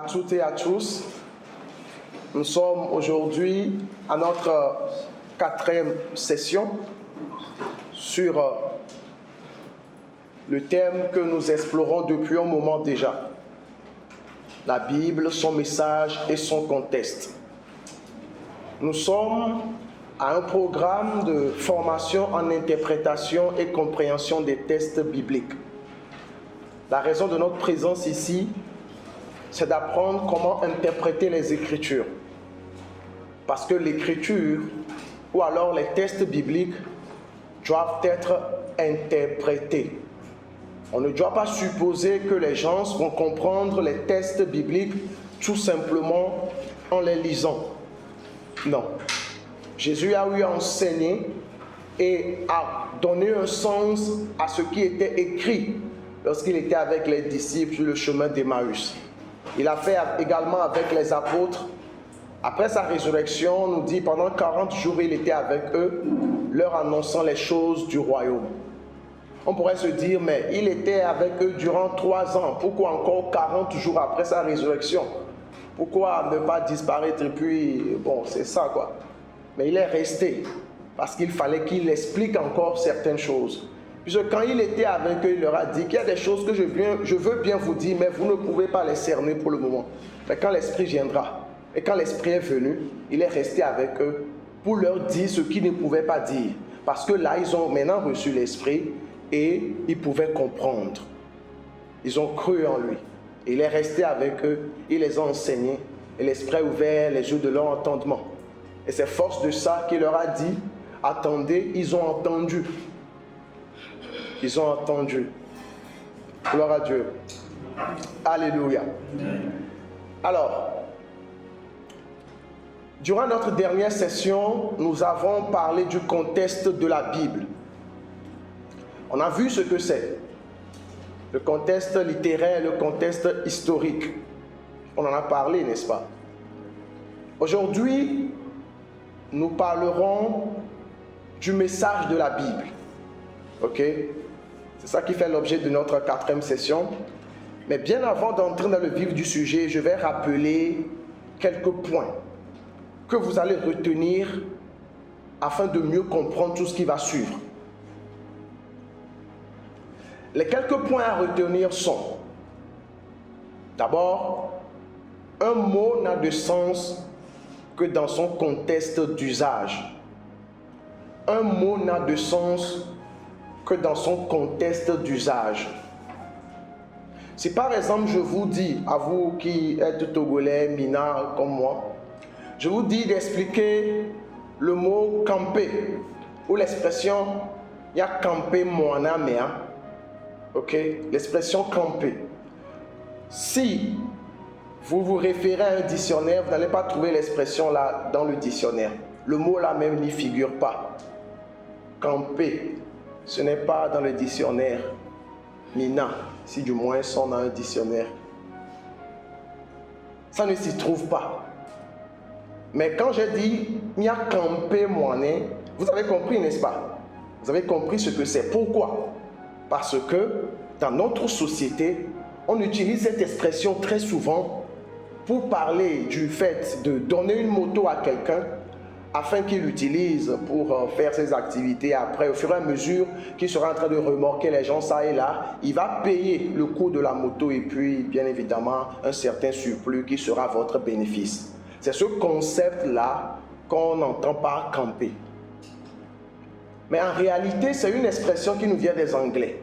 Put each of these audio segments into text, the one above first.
toutes et à tous. Nous sommes aujourd'hui à notre 4e session sur le thème que nous explorons depuis un moment déjà. La Bible, son message et son contexte. Nous sommes à un programme de formation en interprétation et compréhension des textes bibliques. La raison de notre présence ici, c'est d'apprendre comment interpréter les Écritures. Parce que l'Écriture, ou alors les textes bibliques, doivent être interprétés. On ne doit pas supposer que les gens vont comprendre les textes bibliques tout simplement en les lisant. Non. Jésus a eu à enseigner et à donner un sens à ce qui était écrit lorsqu'il était avec les disciples sur le chemin d'Emmaüs. Il a fait également avec les apôtres. Après sa résurrection, on nous dit pendant 40 jours, il était avec eux, leur annonçant les choses du royaume. On pourrait se dire, mais il était avec eux durant 3 ans. Pourquoi encore 40 jours après sa résurrection? Pourquoi ne pas disparaître et puis, bon, c'est ça quoi. Mais il est resté parce qu'il fallait qu'il explique encore certaines choses. Puisque quand il était avec eux, il leur a dit qu'il y a des choses que je veux bien vous dire, mais vous ne pouvez pas les cerner pour le moment. Mais quand l'Esprit viendra, et quand l'Esprit est venu, il est resté avec eux pour leur dire ce qu'ils ne pouvaient pas dire. Parce que là, ils ont maintenant reçu l'Esprit et ils pouvaient comprendre. Ils ont cru en lui. Il est resté avec eux, il les a enseignés, et l'Esprit a ouvert les yeux de leur entendement. Et c'est force de ça qu'il leur a dit, attendez, ils ont entendu. Ils ont entendu. Gloire à Dieu. Alléluia. Alors, durant notre dernière session, nous avons parlé du contexte de la Bible. On a vu ce que c'est. Le contexte littéraire, le contexte historique. On en a parlé, n'est-ce pas? Aujourd'hui, nous parlerons du message de la Bible. Ok? C'est ça qui fait l'objet de notre 4e session. Mais bien avant d'entrer dans le vif du sujet, je vais rappeler quelques points que vous allez retenir afin de mieux comprendre tout ce qui va suivre. Les quelques points à retenir sont: d'abord, un mot n'a de sens que dans son contexte d'usage. Un mot n'a de sens que dans son contexte d'usage. Si par exemple je vous dis, à vous qui êtes Togolais, Mina comme moi, je vous dis d'expliquer le mot camper ou l'expression « ya camper moana mea ». Ok, l'expression camper. Si vous vous référez à un dictionnaire, vous n'allez pas trouver l'expression là dans le dictionnaire. Le mot là même n'y figure pas. Camper, ce n'est pas dans le dictionnaire. Mina, si du moins on a un dictionnaire. Ça ne s'y trouve pas. Mais quand j'ai dit « mia camper moane », vous avez compris, n'est-ce pas? Vous avez compris ce que c'est. Pourquoi? Parce que dans notre société, on utilise cette expression très souvent pour parler du fait de donner une moto à quelqu'un afin qu'il l'utilise pour faire ses activités. Après, au fur et à mesure qu'il sera en train de remorquer les gens ça et là, il va payer le coût de la moto et puis, bien évidemment, un certain surplus qui sera votre bénéfice. C'est ce concept-là qu'on entend par camper. Mais en réalité, c'est une expression qui nous vient des Anglais.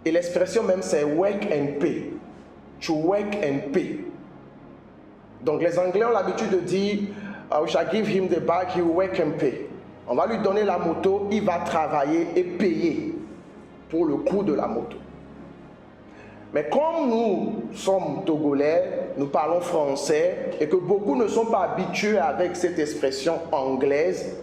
Et l'expression même, c'est work and pay. To work and pay. Donc les Anglais ont l'habitude de dire we shall give him the bag, he will work and pay. On va lui donner la moto, il va travailler et payer pour le coût de la moto. Mais comme nous sommes Togolais, nous parlons français et que beaucoup ne sont pas habitués avec cette expression anglaise,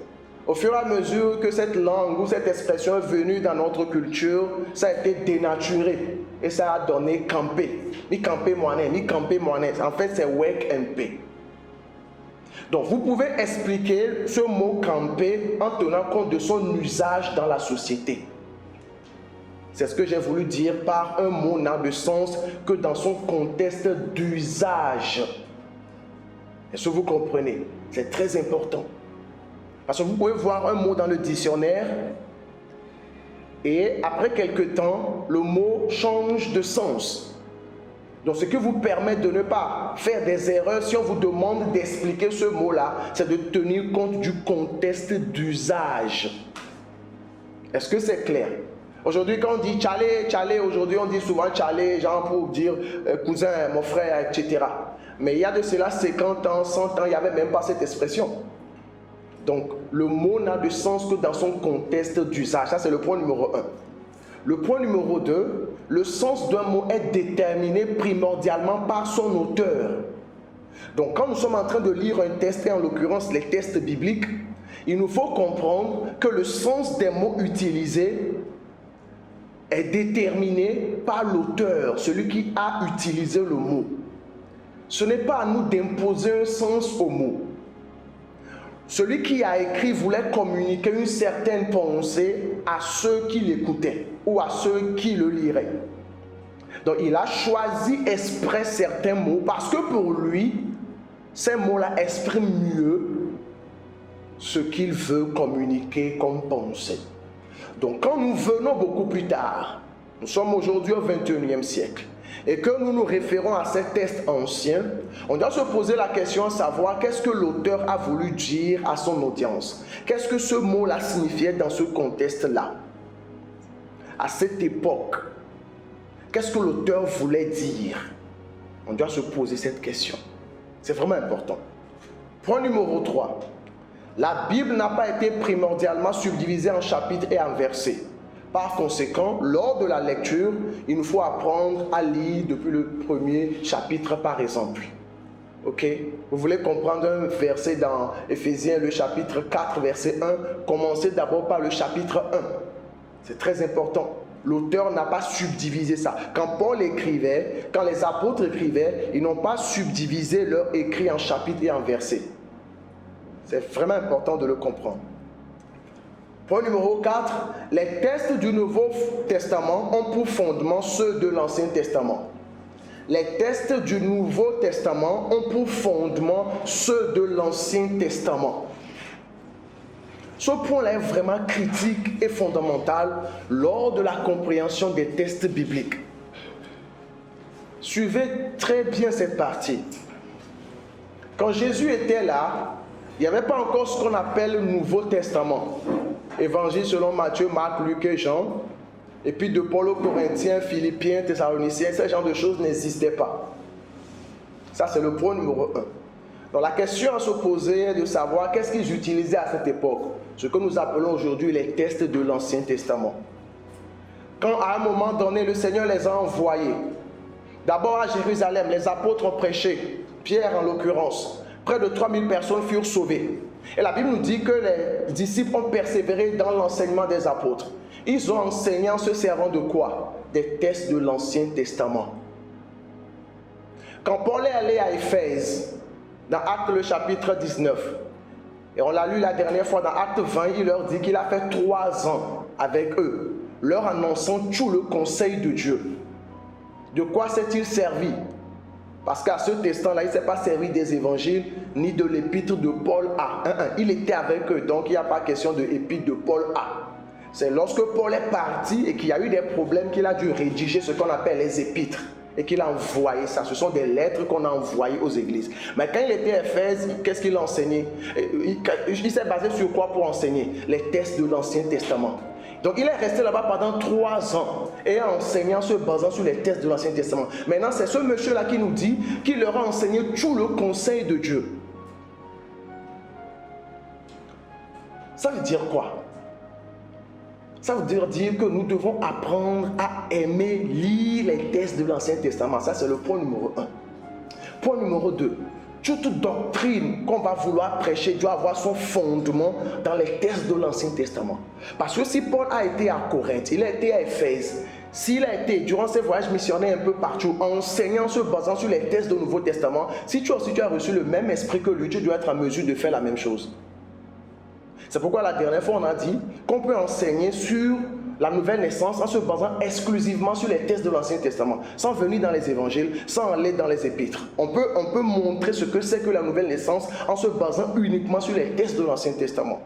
au fur et à mesure que cette langue ou cette expression est venue dans notre culture, ça a été dénaturé et ça a donné camper. Ni camper moinet, ni camper moinet. En fait, c'est work and pay. Donc, vous pouvez expliquer ce mot camper en tenant compte de son usage dans la société. C'est ce que j'ai voulu dire par un mot n'a de sens que dans son contexte d'usage. Est-ce que vous comprenez? C'est très important. Parce que vous pouvez voir un mot dans le dictionnaire et après quelque temps, le mot change de sens. Donc ce qui vous permet de ne pas faire des erreurs si on vous demande d'expliquer ce mot-là, c'est de tenir compte du contexte d'usage. Est-ce que c'est clair? Aujourd'hui, quand on dit tchalé, tchalé, aujourd'hui on dit souvent tchalé, genre pour dire cousin, mon frère, etc. Mais il y a de cela 50 ans, 100 ans, il n'y avait même pas cette expression. Donc, le mot n'a de sens que dans son contexte d'usage. Ça, c'est le point numéro 1. Le point numéro 2, le sens d'un mot est déterminé primordialement par son auteur. Donc, quand nous sommes en train de lire un texte, et en l'occurrence les textes bibliques, il nous faut comprendre que le sens des mots utilisés est déterminé par l'auteur, celui qui a utilisé le mot. Ce n'est pas à nous d'imposer un sens au mot. Celui qui a écrit voulait communiquer une certaine pensée à ceux qui l'écoutaient ou à ceux qui le liraient. Donc il a choisi exprès certains mots parce que pour lui, ces mots-là expriment mieux ce qu'il veut communiquer comme pensée. Donc quand nous venons beaucoup plus tard, nous sommes aujourd'hui au XXIe siècle, et que nous nous référons à ces textes anciens, on doit se poser la question à savoir qu'est-ce que l'auteur a voulu dire à son audience. Qu'est-ce que ce mot-là signifiait dans ce contexte-là, à cette époque. Qu'est-ce que l'auteur voulait dire? On doit se poser cette question. C'est vraiment important. Point numéro 3. La Bible n'a pas été primordialement subdivisée en chapitres et en versets. Par conséquent, lors de la lecture, il nous faut apprendre à lire depuis le premier chapitre par exemple. Ok? Vous voulez comprendre un verset dans Éphésiens, le chapitre 4, verset 1, commencez d'abord par le chapitre 1. C'est très important. L'auteur n'a pas subdivisé ça. Quand Paul écrivait, quand les apôtres écrivaient, ils n'ont pas subdivisé leur écrit en chapitres et en versets. C'est vraiment important de le comprendre. Point numéro 4, les textes du Nouveau Testament ont pour fondement ceux de l'Ancien Testament. Les textes du Nouveau Testament ont pour fondement ceux de l'Ancien Testament. Ce point-là est vraiment critique et fondamental lors de la compréhension des textes bibliques. Suivez très bien cette partie. Quand Jésus était là, il n'y avait pas encore ce qu'on appelle le Nouveau Testament. Évangile selon Matthieu, Marc, Luc et Jean. Et puis de Paul aux Corinthiens, Philippiens, Thessaloniciens, ce genre de choses n'existaient pas. Ça, c'est le point numéro 1. Donc la question à se poser est de savoir qu'est-ce qu'ils utilisaient à cette époque. Ce que nous appelons aujourd'hui les textes de l'Ancien Testament. Quand à un moment donné, le Seigneur les a envoyés. D'abord à Jérusalem, les apôtres ont prêché. Pierre en l'occurrence. Près de 3000 personnes furent sauvées. Et la Bible nous dit que les disciples ont persévéré dans l'enseignement des apôtres. Ils ont enseigné en se servant de quoi? Des textes de l'Ancien Testament. Quand Paul est allé à Éphèse, dans Actes le chapitre 19, et on l'a lu la dernière fois dans Actes 20, il leur dit qu'il a fait 3 ans avec eux, leur annonçant tout le conseil de Dieu. De quoi s'est-il servi? Parce qu'à ce instant-là, il ne s'est pas servi des évangiles ni de l'épître de Paul A. Il était avec eux, donc il n'y a pas question de l'épître de Paul A. C'est lorsque Paul est parti et qu'il y a eu des problèmes qu'il a dû rédiger ce qu'on appelle les épîtres et qu'il a envoyé ça. Ce sont des lettres qu'on a envoyées aux églises. Mais quand il était à Éphèse, qu'est-ce qu'il a enseigné? Il s'est basé sur quoi pour enseigner? Les textes de l'Ancien Testament. Donc il est resté là-bas pendant 3 ans et enseignant, se basant sur les textes de l'Ancien Testament. Maintenant, c'est ce monsieur-là qui nous dit qu'il leur a enseigné tout le conseil de Dieu. Ça veut dire quoi? Ça veut dire que nous devons apprendre à aimer lire les textes de l'Ancien Testament. Ça, c'est le point numéro 1. Point numéro 2. Toute doctrine qu'on va vouloir prêcher doit avoir son fondement dans les textes de l'Ancien Testament. Parce que si Paul a été à Corinthe, il a été à Éphèse, s'il a été durant ses voyages missionnaires un peu partout, enseignant, se basant sur les textes du Nouveau Testament, si tu as reçu le même esprit que lui, tu dois être en mesure de faire la même chose. C'est pourquoi la dernière fois on a dit qu'on peut enseigner sur la nouvelle naissance en se basant exclusivement sur les textes de l'Ancien Testament, sans venir dans les évangiles, sans aller dans les épîtres. On peut montrer ce que c'est que la nouvelle naissance en se basant uniquement sur les textes de l'Ancien Testament.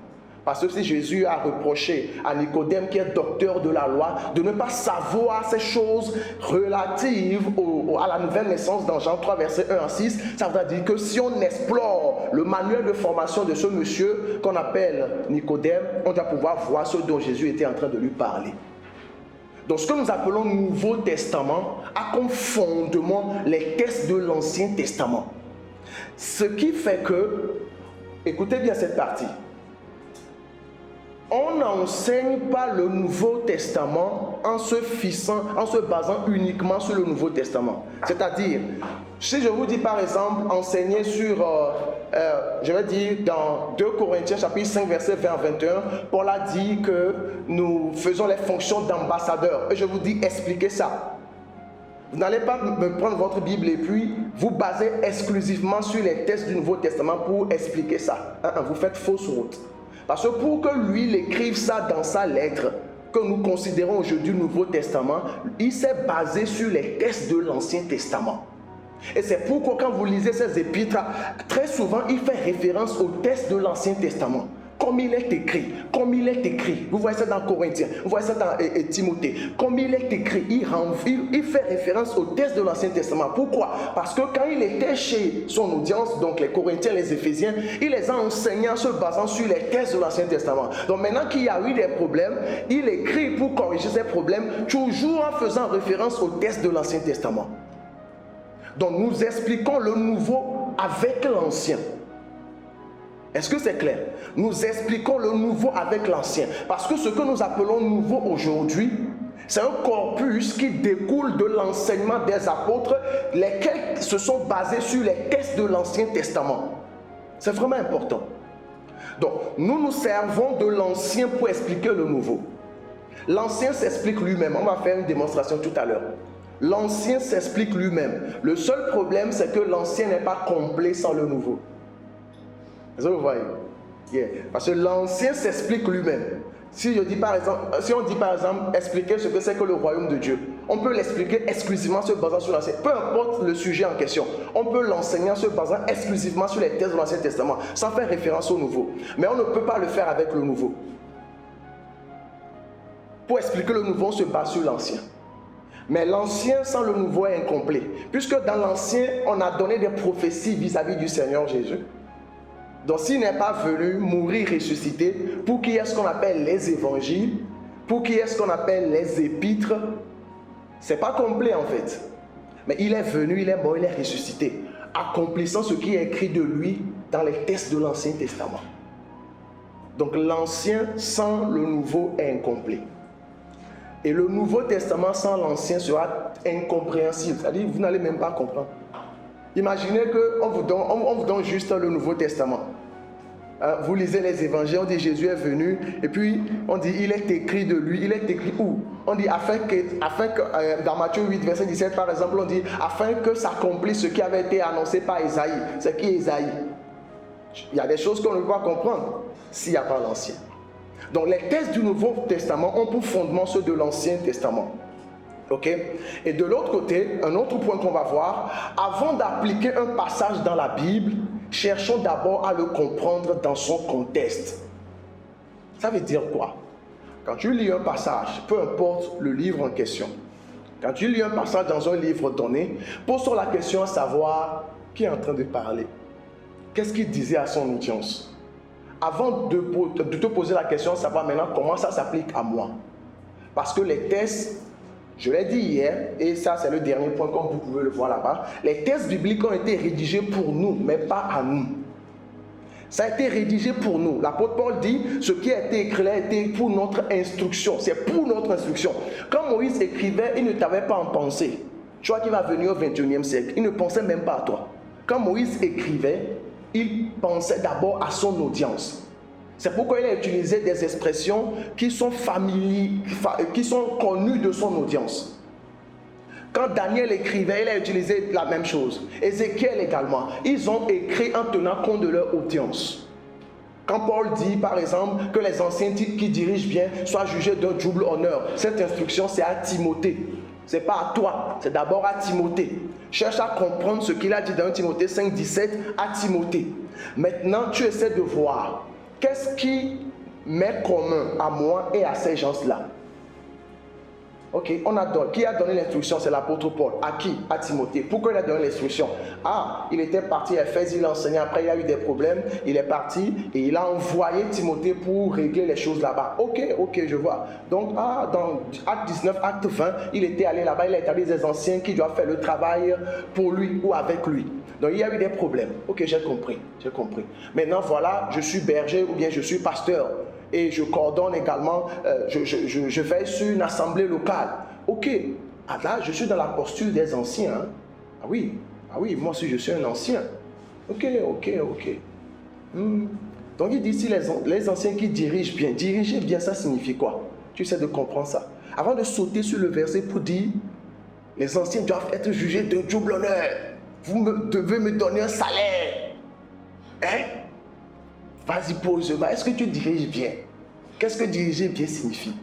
Parce que si Jésus a reproché à Nicodème, qui est docteur de la loi, de ne pas savoir ces choses relatives à la nouvelle naissance dans Jean 3, verset 1 à 6, ça veut dire que si on explore le manuel de formation de ce monsieur qu'on appelle Nicodème, on doit pouvoir voir ce dont Jésus était en train de lui parler. Donc ce que nous appelons Nouveau Testament a comme fondement les textes de l'Ancien Testament. Ce qui fait que, écoutez bien cette partie, on n'enseigne pas le Nouveau Testament en se basant uniquement sur le Nouveau Testament. C'est-à-dire, si je vous dis par exemple, enseigner sur, je vais dire dans 2 Corinthiens chapitre 5 verset 20 à 21, Paul a dit que nous faisons les fonctions d'ambassadeurs. Et je vous dis, expliquez ça. Vous n'allez pas me prendre votre Bible et puis vous baser exclusivement sur les textes du Nouveau Testament pour expliquer ça. Vous faites fausse route. Parce que pour que lui il écrive ça dans sa lettre, que nous considérons aujourd'hui le Nouveau Testament, il s'est basé sur les textes de l'Ancien Testament. Et c'est pourquoi quand vous lisez ces épîtres, très souvent il fait référence aux textes de l'Ancien Testament. Comme il est écrit, vous voyez ça dans Corinthiens, vous voyez ça dans Timothée, comme il est écrit, il fait référence aux textes de l'Ancien Testament. Pourquoi? Parce que quand il était chez son audience, donc les Corinthiens, les Éphésiens, il les a enseignés en se basant sur les textes de l'Ancien Testament. Donc maintenant qu'il y a eu des problèmes, il écrit pour corriger ces problèmes, toujours en faisant référence aux textes de l'Ancien Testament. Donc nous expliquons le nouveau avec l'ancien. Est-ce que c'est clair? Nous expliquons le nouveau avec l'ancien. Parce que ce que nous appelons nouveau aujourd'hui, c'est un corpus qui découle de l'enseignement des apôtres, lesquels se sont basés sur les textes de l'Ancien Testament. C'est vraiment important. Donc, nous nous servons de l'ancien pour expliquer le nouveau. L'ancien s'explique lui-même. On va faire une démonstration tout à l'heure. L'ancien s'explique lui-même. Le seul problème, c'est que l'ancien n'est pas complet sans le nouveau. Est-ce que vous voyez? Parce que l'ancien s'explique lui-même. Si on dit par exemple, expliquer ce que c'est que le royaume de Dieu, on peut l'expliquer exclusivement se basant sur l'ancien. Peu importe le sujet en question, on peut l'enseigner en se basant exclusivement sur les textes de l'Ancien Testament, sans faire référence au nouveau. Mais on ne peut pas le faire avec le nouveau. Pour expliquer le nouveau, on se base sur l'ancien. Mais l'ancien sans le nouveau est incomplet. Puisque dans l'ancien, on a donné des prophéties vis-à-vis du Seigneur Jésus. Donc s'il n'est pas venu mourir, ressusciter, pour qu'il y ait ce qu'on appelle les évangiles, pour qu'il y ait ce qu'on appelle les épîtres, c'est pas complet en fait. Mais il est venu, il est mort, il est ressuscité, accomplissant ce qui est écrit de lui dans les textes de l'Ancien Testament. Donc l'ancien sans le nouveau est incomplet. Et le Nouveau Testament sans l'Ancien sera incompréhensible. C'est-à-dire vous n'allez même pas comprendre. Imaginez qu'on vous donne juste le Nouveau Testament. Vous lisez les évangiles, on dit Jésus est venu, et puis on dit il est écrit de lui, il est écrit où? On dit afin que dans Matthieu 8, verset 17 par exemple, on dit afin que s'accomplisse ce qui avait été annoncé par Isaïe. C'est qui Isaïe? Il y a des choses qu'on ne peut pas comprendre s'il n'y a pas l'Ancien. Donc les textes du Nouveau Testament ont pour fondement ceux de l'Ancien Testament. Ok? Et de l'autre côté, un autre point qu'on va voir, avant d'appliquer un passage dans la Bible, cherchons d'abord à le comprendre dans son contexte. Ça veut dire quoi? Quand tu lis un passage, peu importe le livre en question, quand tu lis un passage dans un livre donné, pose-toi la question à savoir qui est en train de parler. Qu'est-ce qu'il disait à son audience? Avant de te poser la question à savoir maintenant comment ça s'applique à moi. Parce que les textes, je l'ai dit hier, et ça c'est le dernier point comme vous pouvez le voir là-bas, les textes bibliques ont été rédigés pour nous, mais pas à nous. Ça a été rédigé pour nous. L'apôtre Paul dit, ce qui a été écrit là a été pour notre instruction. C'est pour notre instruction. Quand Moïse écrivait, il ne t'avait pas en pensée. Tu vois qu'il va venir au 21e siècle. Il ne pensait même pas à toi. Quand Moïse écrivait, il pensait d'abord à son audience. C'est pourquoi il a utilisé des expressions qui sont connues de son audience. Quand Daniel écrivait, il a utilisé la même chose. Ézéchiel également. Ils ont écrit en tenant compte de leur audience. Quand Paul dit, par exemple, que les anciens qui dirigent bien soient jugés d'un double honneur, cette instruction, c'est à Timothée. Ce n'est pas à toi, c'est d'abord à Timothée. Cherche à comprendre ce qu'il a dit dans Timothée 5, 17 à Timothée. Maintenant, tu essaies de voir qu'est-ce qui m'est commun à moi et à ces gens-là. Ok, qui a donné l'instruction? C'est l'apôtre Paul. À qui? À Timothée. Pourquoi il a donné l'instruction? Ah, il était parti à Éphèse, il enseignait, après il a eu des problèmes, il est parti et il a envoyé Timothée pour régler les choses là-bas. Ok, je vois. Donc, dans Acte 19, Acte 20, il était allé là-bas, il a établi des anciens qui doivent faire le travail pour lui ou avec lui. Donc, il y a eu des problèmes. Ok, j'ai compris. Maintenant, voilà, je suis berger ou bien je suis pasteur. Et je coordonne également, je veille sur une assemblée locale. Ok, là je suis dans la posture des anciens. Hein? Ah oui, moi aussi je suis un ancien. Ok. Donc il dit ici les anciens qui dirigent bien. Diriger bien, ça signifie quoi? Tu essaies de comprendre ça. Avant de sauter sur le verset pour dire, les anciens doivent être jugés d'un double honneur. Vous devez me donner un salaire. Hein? Vas-y, pose-moi. Est-ce que tu diriges bien? Qu'est-ce que diriger bien signifie?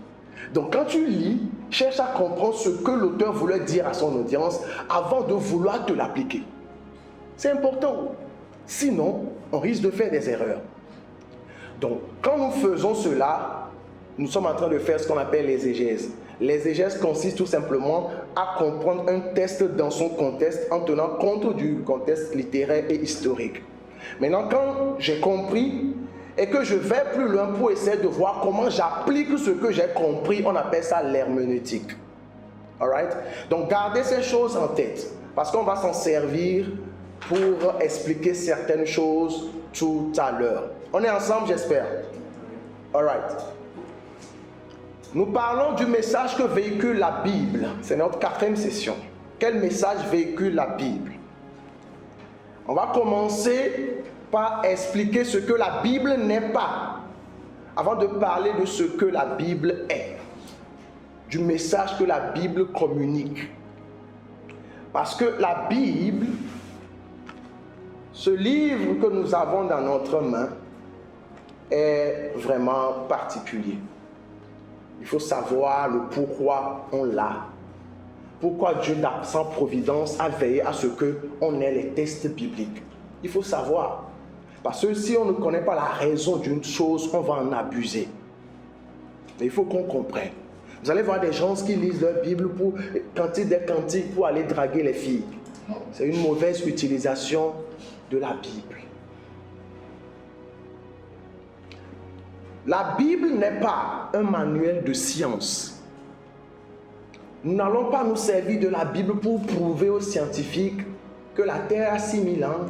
Donc, quand tu lis, cherche à comprendre ce que l'auteur voulait dire à son audience avant de vouloir te l'appliquer. C'est important. Sinon, on risque de faire des erreurs. Donc, quand nous faisons cela, nous sommes en train de faire ce qu'on appelle l'exégèse. L'exégèse consiste tout simplement à comprendre un texte dans son contexte en tenant compte du contexte littéraire et historique. Maintenant, quand j'ai compris et que je vais plus loin pour essayer de voir comment j'applique ce que j'ai compris, on appelle ça l'herméneutique. Alright? Donc, gardez ces choses en tête parce qu'on va s'en servir pour expliquer certaines choses tout à l'heure. On est ensemble, j'espère. Alright. Nous parlons du message que véhicule la Bible. C'est notre 4e session. Quel message véhicule la Bible? On va commencer par expliquer ce que la Bible n'est pas, avant de parler de ce que la Bible est, du message que la Bible communique. Parce que la Bible, ce livre que nous avons dans notre main, est vraiment particulier. Il faut savoir le pourquoi on l'a. Pourquoi Dieu, dans sa providence, a veillé à ce qu'on ait les textes bibliques. Il faut savoir. Parce que si on ne connaît pas la raison d'une chose, on va en abuser. Mais il faut qu'on comprenne. Vous allez voir des gens qui lisent leur Bible pour cantiques des cantiques pour aller draguer les filles. C'est une mauvaise utilisation de la Bible. La Bible n'est pas un manuel de science. Nous n'allons pas nous servir de la Bible pour prouver aux scientifiques que la Terre a 6000 ans,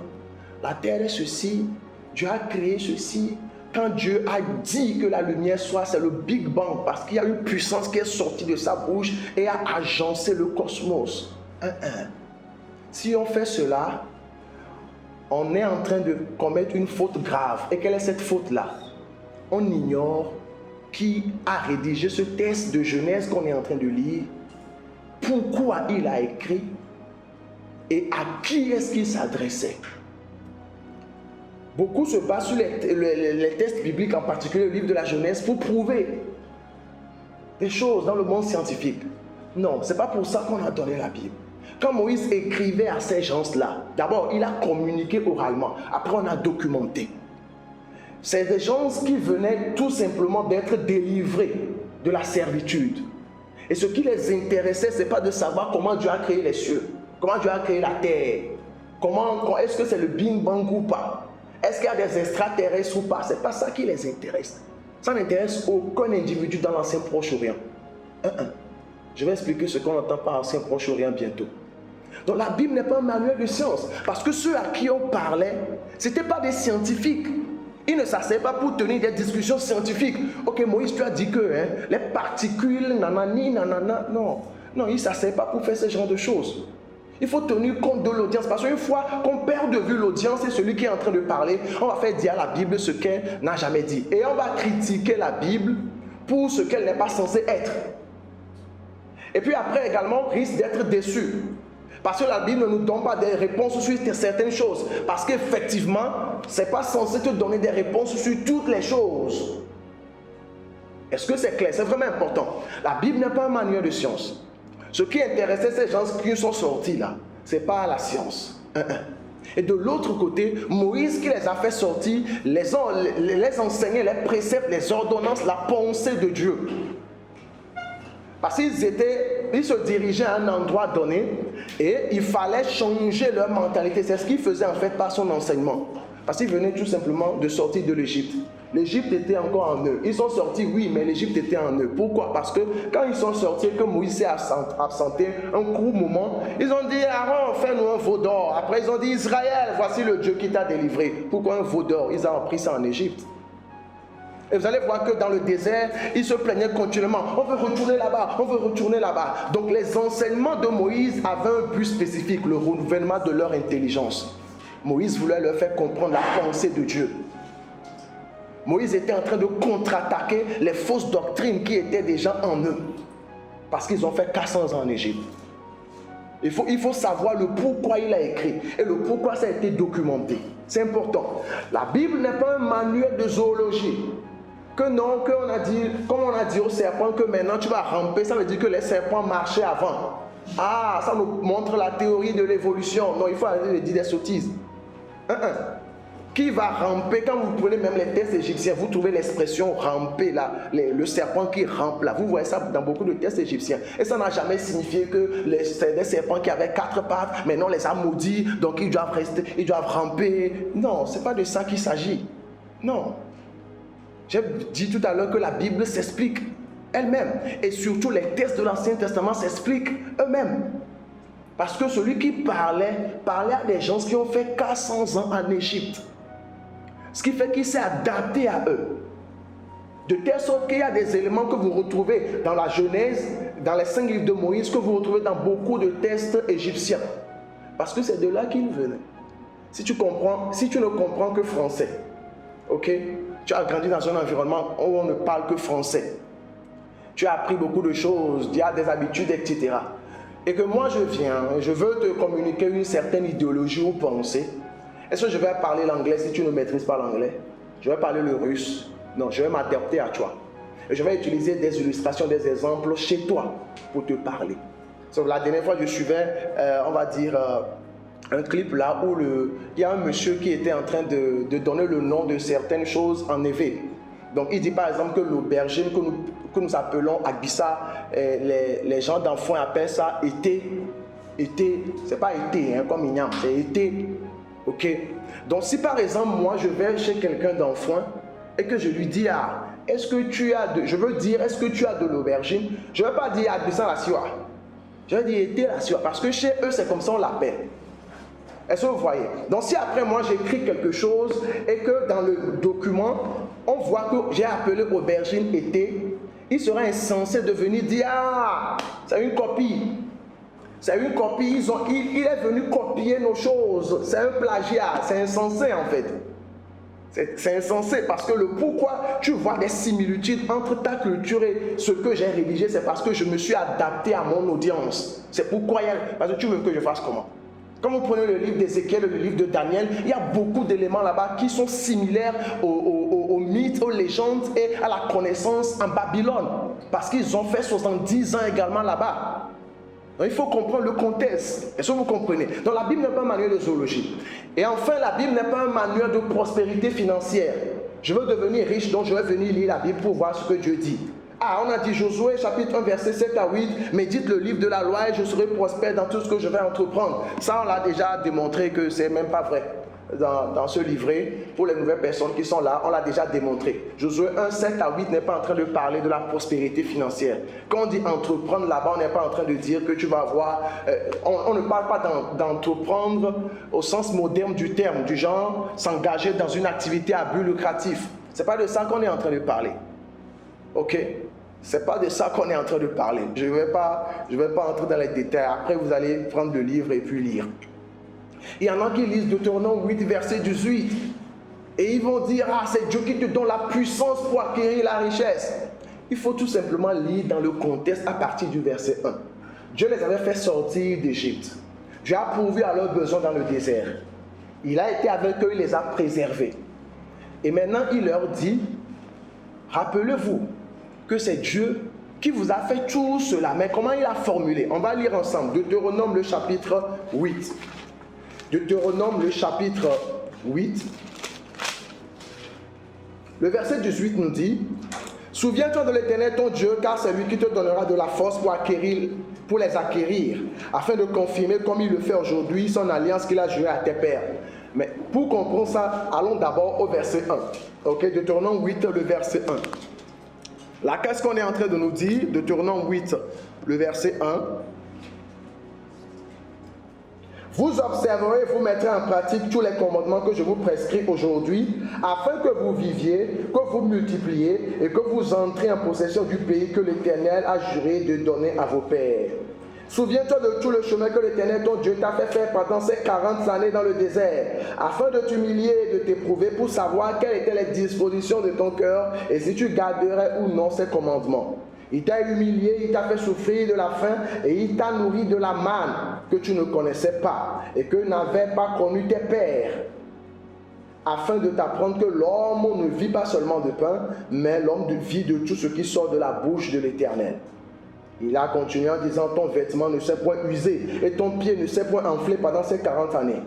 la Terre est ceci, Dieu a créé ceci. Quand Dieu a dit que la lumière soit, c'est le Big Bang, parce qu'il y a une puissance qui est sortie de sa bouche et a agencé le cosmos. Si on fait cela, on est en train de commettre une faute grave. Et quelle est cette faute-là? On ignore qui a rédigé ce texte de Genèse qu'on est en train de lire, pourquoi il a écrit et à qui est-ce qu'il s'adressait. Beaucoup se basent sur les textes bibliques, en particulier le livre de la Genèse, pour prouver des choses dans le monde scientifique. Non, ce n'est pas pour ça qu'on a donné la Bible. Quand Moïse écrivait à ces gens-là, d'abord il a communiqué oralement, après on a documenté. C'est des gens qui venaient tout simplement d'être délivrés de la servitude. Et ce qui les intéressait, ce n'est pas de savoir comment Dieu a créé les cieux, comment Dieu a créé la terre, est-ce que c'est le Big Bang ou pas, est-ce qu'il y a des extraterrestres ou pas. Ce n'est pas ça qui les intéresse. Ça n'intéresse aucun individu dans l'ancien Proche-Orient. Je vais expliquer ce qu'on entend par ancien Proche-Orient bientôt. Donc la Bible n'est pas un manuel de science, parce que ceux à qui on parlait, ce n'étaient pas des scientifiques. Ils ne s'asseyaient pas pour tenir des discussions scientifiques. Ok, Moïse, tu as dit que les particules, nanani, nanana. Non, ils ne s'asseyaient pas pour faire ce genre de choses. Il faut tenir compte de l'audience, parce qu'une fois qu'on perd de vue l'audience et celui qui est en train de parler, on va faire dire à la Bible ce qu'elle n'a jamais dit. Et on va critiquer la Bible pour ce qu'elle n'est pas censée être. Et puis après également, on risque d'être déçu. Parce que la Bible ne nous donne pas des réponses sur certaines choses. Parce qu'effectivement, ce n'est pas censé te donner des réponses sur toutes les choses. Est-ce que c'est clair? C'est vraiment important. La Bible n'est pas un manuel de science. Ce qui intéressait ces gens qui sont sortis là, ce n'est pas la science. Et de l'autre côté, Moïse qui les a fait sortir, les enseignait, les préceptes, les ordonnances, la pensée de Dieu. Parce qu'ils se dirigeaient à un endroit donné et il fallait changer leur mentalité. C'est ce qu'ils faisaient en fait par son enseignement. Parce qu'ils venaient tout simplement de sortir de l'Égypte. L'Égypte était encore en eux. Ils sont sortis, oui, mais l'Égypte était en eux. Pourquoi? Parce que quand ils sont sortis, que Moïse s'est absenté un court moment, ils ont dit, Aaron, fais-nous un veau d'or. Après, ils ont dit, Israël, voici le Dieu qui t'a délivré. Pourquoi un veau d'or? Ils ont appris ça en Égypte. Et vous allez voir que dans le désert, ils se plaignaient continuellement. On veut retourner là-bas, on veut retourner là-bas. Donc les enseignements de Moïse avaient un but spécifique, le renouvellement de leur intelligence. Moïse voulait leur faire comprendre la pensée de Dieu. Moïse était en train de contre-attaquer les fausses doctrines qui étaient déjà en eux. Parce qu'ils ont fait 400 ans en Égypte. Il faut savoir le pourquoi il a écrit et le pourquoi ça a été documenté. C'est important. La Bible n'est pas un manuel de zoologie. Que non, qu'on a dit, comme on a dit au serpent que maintenant tu vas ramper, ça veut dire que les serpents marchaient avant. Ah, ça nous montre la théorie de l'évolution. Non, il faut arrêter de dire des sottises. Qui va ramper? Quand vous prenez même les textes égyptiens, vous trouvez l'expression ramper là, le serpent qui rampe là. Vous voyez ça dans beaucoup de textes égyptiens. Et ça n'a jamais signifié que c'est des serpents qui avaient 4 pattes, mais non, on les a maudits, donc ils doivent rester, ils doivent ramper. Non, c'est pas de ça qu'il s'agit. Non. J'ai dit tout à l'heure que la Bible s'explique elle-même. Et surtout les textes de l'Ancien Testament s'expliquent eux-mêmes. Parce que celui qui parlait à des gens qui ont fait 400 ans en Égypte. Ce qui fait qu'il s'est adapté à eux. De telle sorte qu'il y a des éléments que vous retrouvez dans la Genèse, dans les 5 livres de Moïse, que vous retrouvez dans beaucoup de textes égyptiens. Parce que c'est de là qu'ils venaient. Si tu ne comprends que français, ok, tu as grandi dans un environnement où on ne parle que français. Tu as appris beaucoup de choses, tu as des habitudes, etc. Et que moi je viens, je veux te communiquer une certaine idéologie ou pensée. Est-ce que je vais parler l'anglais si tu ne maîtrises pas l'anglais? Je vais parler le russe. Non, je vais m'adapter à toi. Et je vais utiliser des illustrations, des exemples chez toi pour te parler. Donc, la dernière fois, je suivais, on va dire, un clip là où il y a un monsieur qui était en train de donner le nom de certaines choses en éveil. Donc, il dit par exemple que l'aubergine que nous appelons à Bissa, les gens d'enfants appellent ça été. Été, c'est pas été, hein, comme Ignam, c'est été. Ok. Donc, si par exemple, moi, je vais chez quelqu'un d'enfant et que je lui dis, ah, est-ce que tu as de... Je veux dire, est-ce que tu as de l'aubergine? Je ne vais pas dire, ah, Bissa la siwa. Je vais dire, été la siwa. Parce que chez eux, c'est comme ça on l'appelle. Est-ce que vous voyez? Donc, si après moi, j'écris quelque chose et que dans le document, on voit que j'ai appelé aubergine été, il serait insensé de venir dire, ah, c'est une copie. C'est une copie, il est venu copier nos choses. C'est un plagiat, c'est insensé en fait. C'est insensé parce que le pourquoi tu vois des similitudes entre ta culture et ce que j'ai rédigé, c'est parce que je me suis adapté à mon audience. C'est pourquoi, parce que tu veux que je fasse comment? Quand vous prenez le livre d'Ézéchiel, le livre de Daniel, il y a beaucoup d'éléments là-bas qui sont similaires aux mythes, aux légendes et à la connaissance en Babylone. Parce qu'ils ont fait 70 ans également là-bas. Donc, il faut comprendre le contexte. Est-ce que vous comprenez? Donc la Bible n'est pas un manuel de zoologie. Et enfin, la Bible n'est pas un manuel de prospérité financière. Je veux devenir riche, donc je vais venir lire la Bible pour voir ce que Dieu dit. Ah, on a dit Josué, chapitre 1, verset 7 à 8, médite le livre de la loi et je serai prospère dans tout ce que je vais entreprendre. Ça, on l'a déjà démontré que c'est même pas vrai. Dans ce livret, pour les nouvelles personnes qui sont là, on l'a déjà démontré. Josué 1, 7 à 8 n'est pas en train de parler de la prospérité financière. Quand on dit entreprendre là-bas, on n'est pas en train de dire que tu vas avoir... on ne parle pas d'entreprendre au sens moderne du terme, du genre s'engager dans une activité à but lucratif. Ce n'est pas de ça qu'on est en train de parler. Ok? C'est pas de ça qu'on est en train de parler. Je vais pas entrer dans les détails. Après, vous allez prendre le livre et puis lire. Il y en a qui lisent Deutéronome 8, verset 18. Et ils vont dire, ah, c'est Dieu qui te donne la puissance pour acquérir la richesse. Il faut tout simplement lire dans le contexte à partir du verset 1. Dieu les avait fait sortir d'Égypte. Dieu a pourvu à leurs besoins dans le désert. Il a été avec eux, il les a préservés. Et maintenant, il leur dit, rappelez-vous que c'est Dieu qui vous a fait tout cela. Mais comment il a formulé? On va lire ensemble Deutéronome le chapitre 8. Deutéronome le chapitre 8. Le verset 18 nous dit, souviens-toi de l'Éternel ton Dieu, car c'est lui qui te donnera de la force pour les acquérir, afin de confirmer comme il le fait aujourd'hui son alliance qu'il a jurée à tes pères. Mais pour comprendre ça, allons d'abord au verset 1. Ok, Deutéronome 8, le verset 1. Là, qu'est-ce qu'on est en train de nous dire? Deutéronome 8, le verset 1. Vous observerez et vous mettrez en pratique tous les commandements que je vous prescris aujourd'hui, afin que vous viviez, que vous multipliez et que vous entriez en possession du pays que l'Éternel a juré de donner à vos pères. Souviens-toi de tout le chemin que l'Éternel ton Dieu t'a fait faire pendant ces 40 années dans le désert, afin de t'humilier et de t'éprouver pour savoir quelles étaient les dispositions de ton cœur et si tu garderais ou non ses commandements. Il t'a humilié, il t'a fait souffrir de la faim et il t'a nourri de la manne que tu ne connaissais pas et que n'avaient pas connu tes pères, afin de t'apprendre que l'homme ne vit pas seulement de pain, mais l'homme vit de tout ce qui sort de la bouche de l'Éternel. Il a continué en disant, ton vêtement ne s'est point usé et ton pied ne s'est point enflé pendant ces 40 années.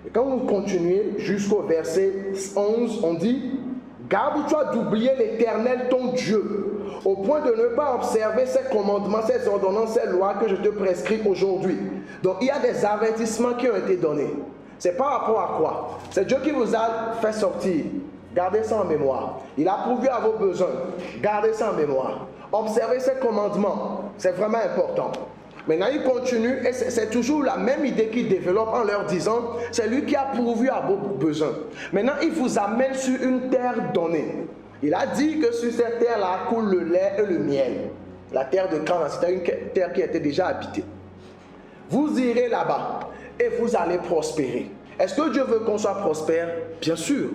Et quand vous continuez jusqu'au verset 11, on dit, garde-toi d'oublier l'Éternel ton Dieu, au point de ne pas observer ses commandements, ses ordonnances, ses lois que je te prescris aujourd'hui. Donc il y a des avertissements qui ont été donnés. C'est par rapport à quoi? C'est Dieu qui vous a fait sortir. Gardez ça en mémoire. Il a pourvu à vos besoins. Gardez ça en mémoire. Observez ses commandements. C'est vraiment important. Maintenant, il continue et c'est toujours la même idée qu'il développe en leur disant, c'est lui qui a pourvu à vos besoins. Maintenant, il vous amène sur une terre donnée. Il a dit que sur cette terre-là coule le lait et le miel. La terre de Canaan, c'était une terre qui était déjà habitée. Vous irez là-bas et vous allez prospérer. Est-ce que Dieu veut qu'on soit prospère? Bien sûr.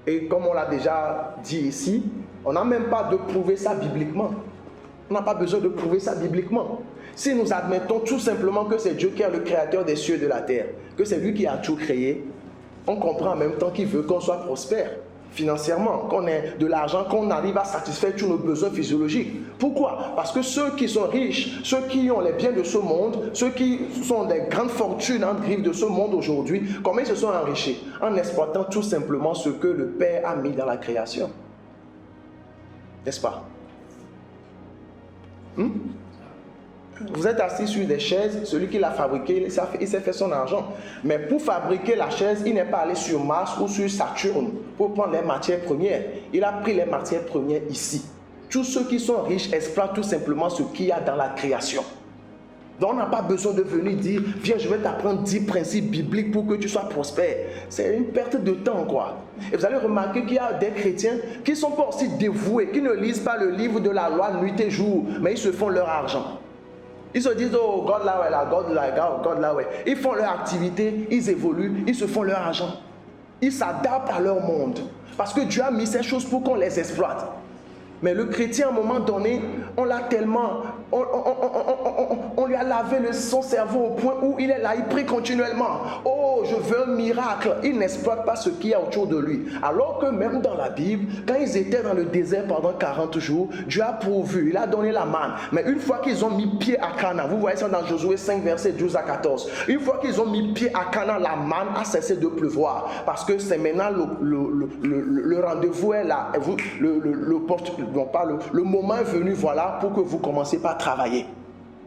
Et comme on l'a déjà dit ici, on n'a même pas de prouver ça bibliquement. On n'a pas besoin de prouver ça bibliquement. Si nous admettons tout simplement que c'est Dieu qui est le créateur des cieux et de la terre, que c'est lui qui a tout créé, on comprend en même temps qu'il veut qu'on soit prospère financièrement, qu'on ait de l'argent, qu'on arrive à satisfaire tous nos besoins physiologiques. Pourquoi? Parce que ceux qui sont riches, ceux qui ont les biens de ce monde, ceux qui sont des grandes fortunes en griffes de ce monde aujourd'hui, comment ils se sont enrichis? En exploitant tout simplement ce que le Père a mis dans la création. N'est-ce pas? Vous êtes assis sur des chaises, celui qui l'a fabriqué, il s'est fait son argent. Mais pour fabriquer la chaise, il n'est pas allé sur Mars ou sur Saturne pour prendre les matières premières. Il a pris les matières premières ici. Tous ceux qui sont riches exploitent tout simplement ce qu'il y a dans la création. Donc on n'a pas besoin de venir dire, viens, je vais t'apprendre 10 principes bibliques pour que tu sois prospère. C'est une perte de temps, quoi. Et vous allez remarquer qu'il y a des chrétiens qui ne sont pas aussi dévoués, qui ne lisent pas le livre de la loi nuit et jour, mais ils se font leur argent. Ils se disent, oh, God là, ouais, là, God là, ouais. Ils font leur activité, ils évoluent, ils se font leur argent. Ils s'adaptent à leur monde. Parce que Dieu a mis ces choses pour qu'on les exploite. Mais le chrétien, à un moment donné, on l'a tellement, on lui a lavé son cerveau au point où il est là, il prie continuellement. Oh, je veux un miracle. Il n'exploite pas ce qu'il y a autour de lui. Alors que même dans la Bible, quand ils étaient dans le désert pendant 40 jours, Dieu a pourvu, il a donné la manne. Mais une fois qu'ils ont mis pied à Canaan, vous voyez ça dans Josué 5, versets 12 à 14. Une fois qu'ils ont mis pied à Canaan, la manne a cessé de pleuvoir. Parce que c'est maintenant le rendez-vous est là. Le moment est venu, voilà, pour que vous commenciez par travailler.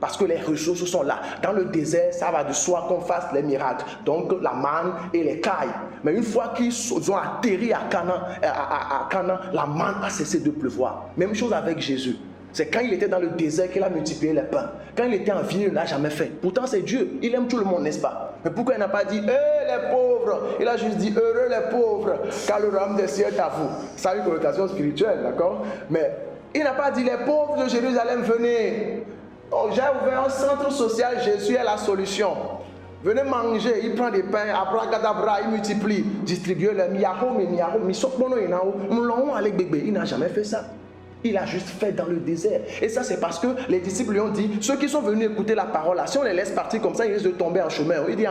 Parce que les ressources sont là. Dans le désert, ça va de soi qu'on fasse les miracles. Donc la manne et les cailles. Mais une fois qu'ils ont atterri à Canaan, la manne a cessé de pleuvoir. Même chose avec Jésus. C'est quand il était dans le désert qu'il a multiplié les pains. Quand il était en ville, il ne l'a jamais fait. Pourtant, c'est Dieu. Il aime tout le monde, n'est-ce pas? Mais pourquoi il n'a pas dit, les pauvres? Il a juste dit, heureux les pauvres, car le royaume des cieux est à vous. Ça a une connotation spirituelle, d'accord? Mais il n'a pas dit, les pauvres de Jérusalem, venez. Oh, j'ai ouvert un centre social, Jésus est la solution. Venez manger, il prend des pains, abracadabra, il multiplie, distribue les miyaho, il n'a jamais fait ça. Il a juste fait dans le désert. Et ça, c'est parce que les disciples lui ont dit, ceux qui sont venus écouter la parole, là, si on les laisse partir comme ça, ils risquent de tomber en chemin. Il dit,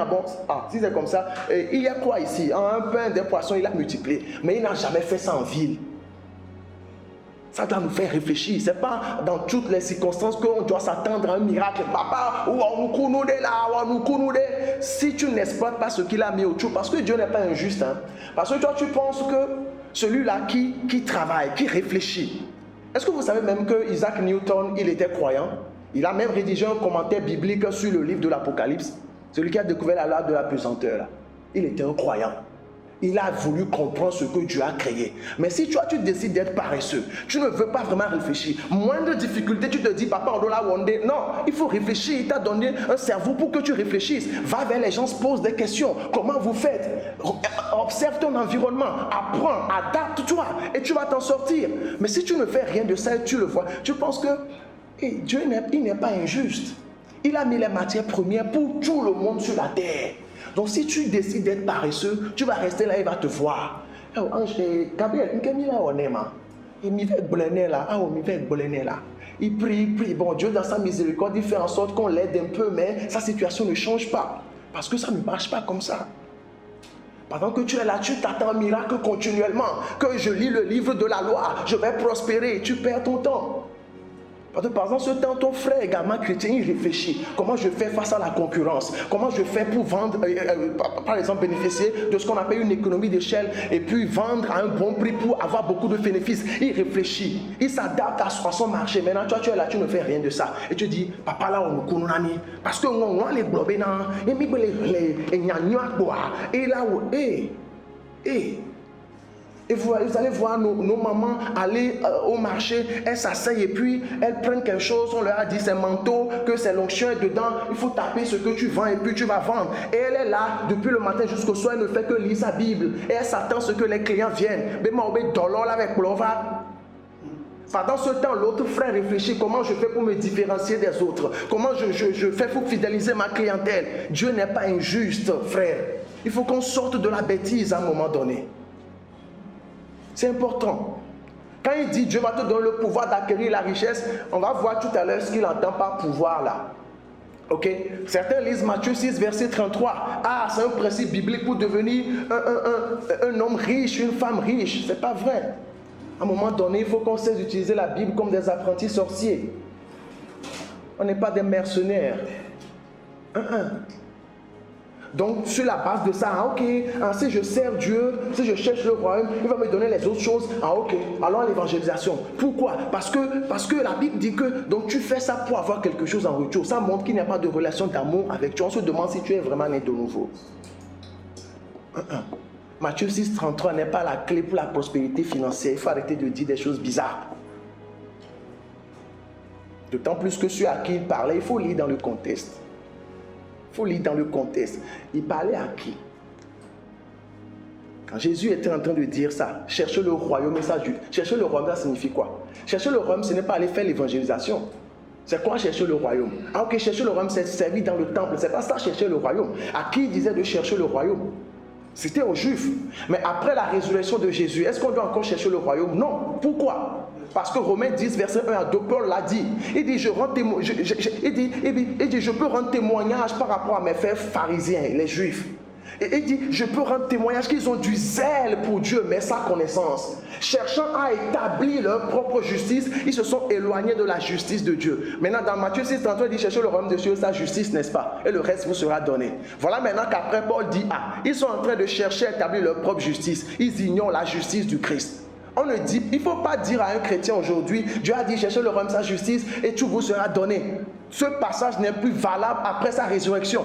si c'est comme ça, il y a quoi ici? Un pain, des poissons, il a multiplié. Mais il n'a jamais fait ça en ville. Ça doit nous faire réfléchir. Ce n'est pas dans toutes les circonstances qu'on doit s'attendre à un miracle. Papa, si tu n'exploites pas ce qu'il a mis autour, parce que Dieu n'est pas injuste. Hein? Parce que toi, tu penses que celui-là qui travaille, qui réfléchit. Est-ce que vous savez même que Isaac Newton, il était croyant? Il a même rédigé un commentaire biblique sur le livre de l'Apocalypse. Celui qui a découvert la loi de la pesanteur. Là. Il était un croyant. Il a voulu comprendre ce que Dieu a créé. Mais si toi, tu décides d'être paresseux, tu ne veux pas vraiment réfléchir, moindre difficulté, tu te dis, papa, on doit la wonder. Non, il faut réfléchir. Il t'a donné un cerveau pour que tu réfléchisses. Va vers les gens, se pose des questions. Comment vous faites? Observe ton environnement, apprends, adapte-toi et tu vas t'en sortir. Mais si tu ne fais rien de ça et tu le vois, tu penses que Dieu n'est pas injuste. Il a mis les matières premières pour tout le monde sur la terre. Donc si tu décides d'être paresseux, tu vas rester là, il va te voir. Gabriel, il prie. Bon, Dieu dans sa miséricorde, il fait en sorte qu'on l'aide un peu, mais sa situation ne change pas. Parce que ça ne marche pas comme ça. Pendant que tu es là, tu t'attends un miracle continuellement. Que je lis le livre de la loi, je vais prospérer, tu perds ton temps. Parce que pendant ce temps, ton frère également chrétien, il réfléchit. Comment je fais face à la concurrence? Comment je fais pour vendre, par exemple, bénéficier de ce qu'on appelle une économie d'échelle et puis vendre à un bon prix pour avoir beaucoup de bénéfices? Il réfléchit. Il s'adapte à son marché. Maintenant, toi, tu es là, tu ne fais rien de ça. Et tu dis, papa, là, on nous connaît. Parce que on les globes, et là, et vous allez voir nos mamans aller au marché, elles s'asseyent et puis elles prennent quelque chose, on leur a dit c'est manteau, que c'est l'onction est dedans, il faut taper ce que tu vends et puis tu vas vendre. Et elle est là depuis le matin jusqu'au soir, elle ne fait que lire sa Bible. Et elle s'attend à ce que les clients viennent. Pendant ce temps, l'autre frère réfléchit, comment je fais pour me différencier des autres? Comment je fais pour fidéliser ma clientèle? Dieu n'est pas injuste, frère. Il faut qu'on sorte de la bêtise à un moment donné. C'est important. Quand il dit Dieu va te donner le pouvoir d'acquérir la richesse, on va voir tout à l'heure ce qu'il entend par pouvoir là. Ok? Certains lisent Matthieu 6, verset 33. Ah, c'est un principe biblique pour devenir un homme riche, une femme riche. C'est pas vrai. À un moment donné, il faut qu'on cesse d'utiliser la Bible comme des apprentis sorciers. On n'est pas des mercenaires. Donc, sur la base de ça, si je sers Dieu, si je cherche le royaume, il va me donner les autres choses. Allons à l'évangélisation. Pourquoi? Parce que la Bible dit que donc tu fais ça pour avoir quelque chose en retour. Ça montre qu'il n'y a pas de relation d'amour avec Dieu. On se demande si tu es vraiment né de nouveau. Matthieu 6, 33 n'est pas la clé pour la prospérité financière. Il faut arrêter de dire des choses bizarres. D'autant plus que celui à qui il parlait, il faut lire dans le contexte. Il faut lire dans le contexte. Il parlait à qui? Quand Jésus était en train de dire ça, chercher le royaume, et ça, chercher le royaume, ça signifie quoi? Chercher le royaume, ce n'est pas aller faire l'évangélisation. C'est quoi chercher le royaume? Chercher le royaume, c'est servir dans le temple. C'est pas ça, chercher le royaume. À qui il disait de chercher le royaume? C'était aux Juifs. Mais après la résurrection de Jésus, est-ce qu'on doit encore chercher le royaume? Non. Pourquoi? Parce que Romains 10, verset 1 à 2, Paul l'a dit. Il dit, je peux rendre témoignage par rapport à mes frères pharisiens, les Juifs. Et il dit, je peux rendre témoignage qu'ils ont du zèle pour Dieu, mais sans connaissance. Cherchant à établir leur propre justice, ils se sont éloignés de la justice de Dieu. Maintenant, dans Matthieu 6, 33, il dit, cherchez le royaume de Dieu, sa justice, n'est-ce pas? Et le reste vous sera donné. Voilà maintenant qu'après Paul dit, ils sont en train de chercher à établir leur propre justice. Ils ignorent la justice du Christ. On ne dit, il ne faut pas dire à un chrétien aujourd'hui, Dieu a dit, cherchez le royaume, sa justice, et tout vous sera donné. Ce passage n'est plus valable après sa résurrection.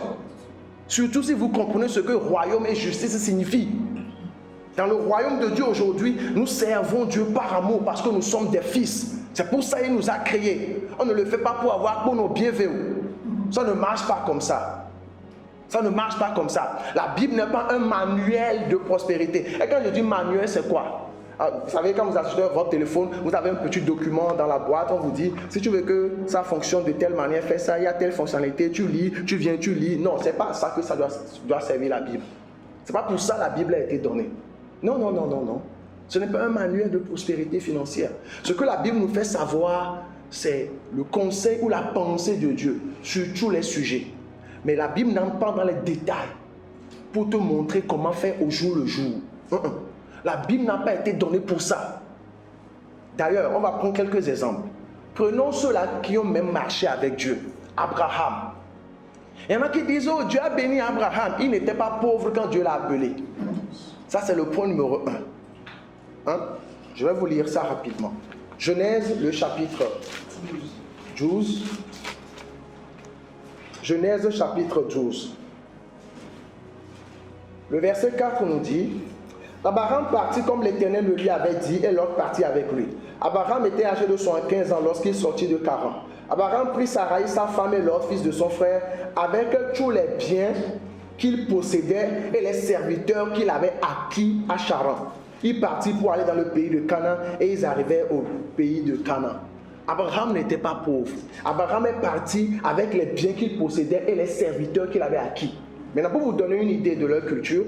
Surtout si vous comprenez ce que royaume et justice signifient. Dans le royaume de Dieu aujourd'hui, nous servons Dieu par amour parce que nous sommes des fils. C'est pour ça qu'il nous a créés. On ne le fait pas pour nos bienfaits. Ça ne marche pas comme ça. Ça ne marche pas comme ça. La Bible n'est pas un manuel de prospérité. Et quand je dis manuel, c'est quoi? Vous savez, quand vous achetez votre téléphone, vous avez un petit document dans la boîte, on vous dit, si tu veux que ça fonctionne de telle manière, fais ça, il y a telle fonctionnalité, tu lis, tu viens, tu lis. Non, c'est pas ça que ça doit servir la Bible. C'est pas pour ça que la Bible a été donnée. Non. Ce n'est pas un manuel de prospérité financière. Ce que la Bible nous fait savoir, c'est le conseil ou la pensée de Dieu sur tous les sujets. Mais la Bible n'entre pas dans les détails pour te montrer comment faire au jour le jour. La Bible n'a pas été donnée pour ça. D'ailleurs, on va prendre quelques exemples. Prenons ceux-là qui ont même marché avec Dieu. Abraham. Il y en a qui disent, oh, Dieu a béni Abraham. Il n'était pas pauvre quand Dieu l'a appelé. Ça, c'est le point numéro 1. Je vais vous lire ça rapidement. Genèse, le chapitre 12. Genèse, chapitre 12. Le verset 4 nous dit, Abraham partit comme l'Éternel le lui avait dit, et Lot partit avec lui. Abraham était âgé de 75 ans lorsqu'il sortit de Charan. Abraham prit Sarai, sa femme, et Lot, fils de son frère, avec tous les biens qu'il possédait et les serviteurs qu'il avait acquis à Charan. Il partit pour aller dans le pays de Canaan et ils arrivaient au pays de Canaan. Abraham n'était pas pauvre. Abraham est parti avec les biens qu'il possédait et les serviteurs qu'il avait acquis. Maintenant, pour vous donner une idée de leur culture,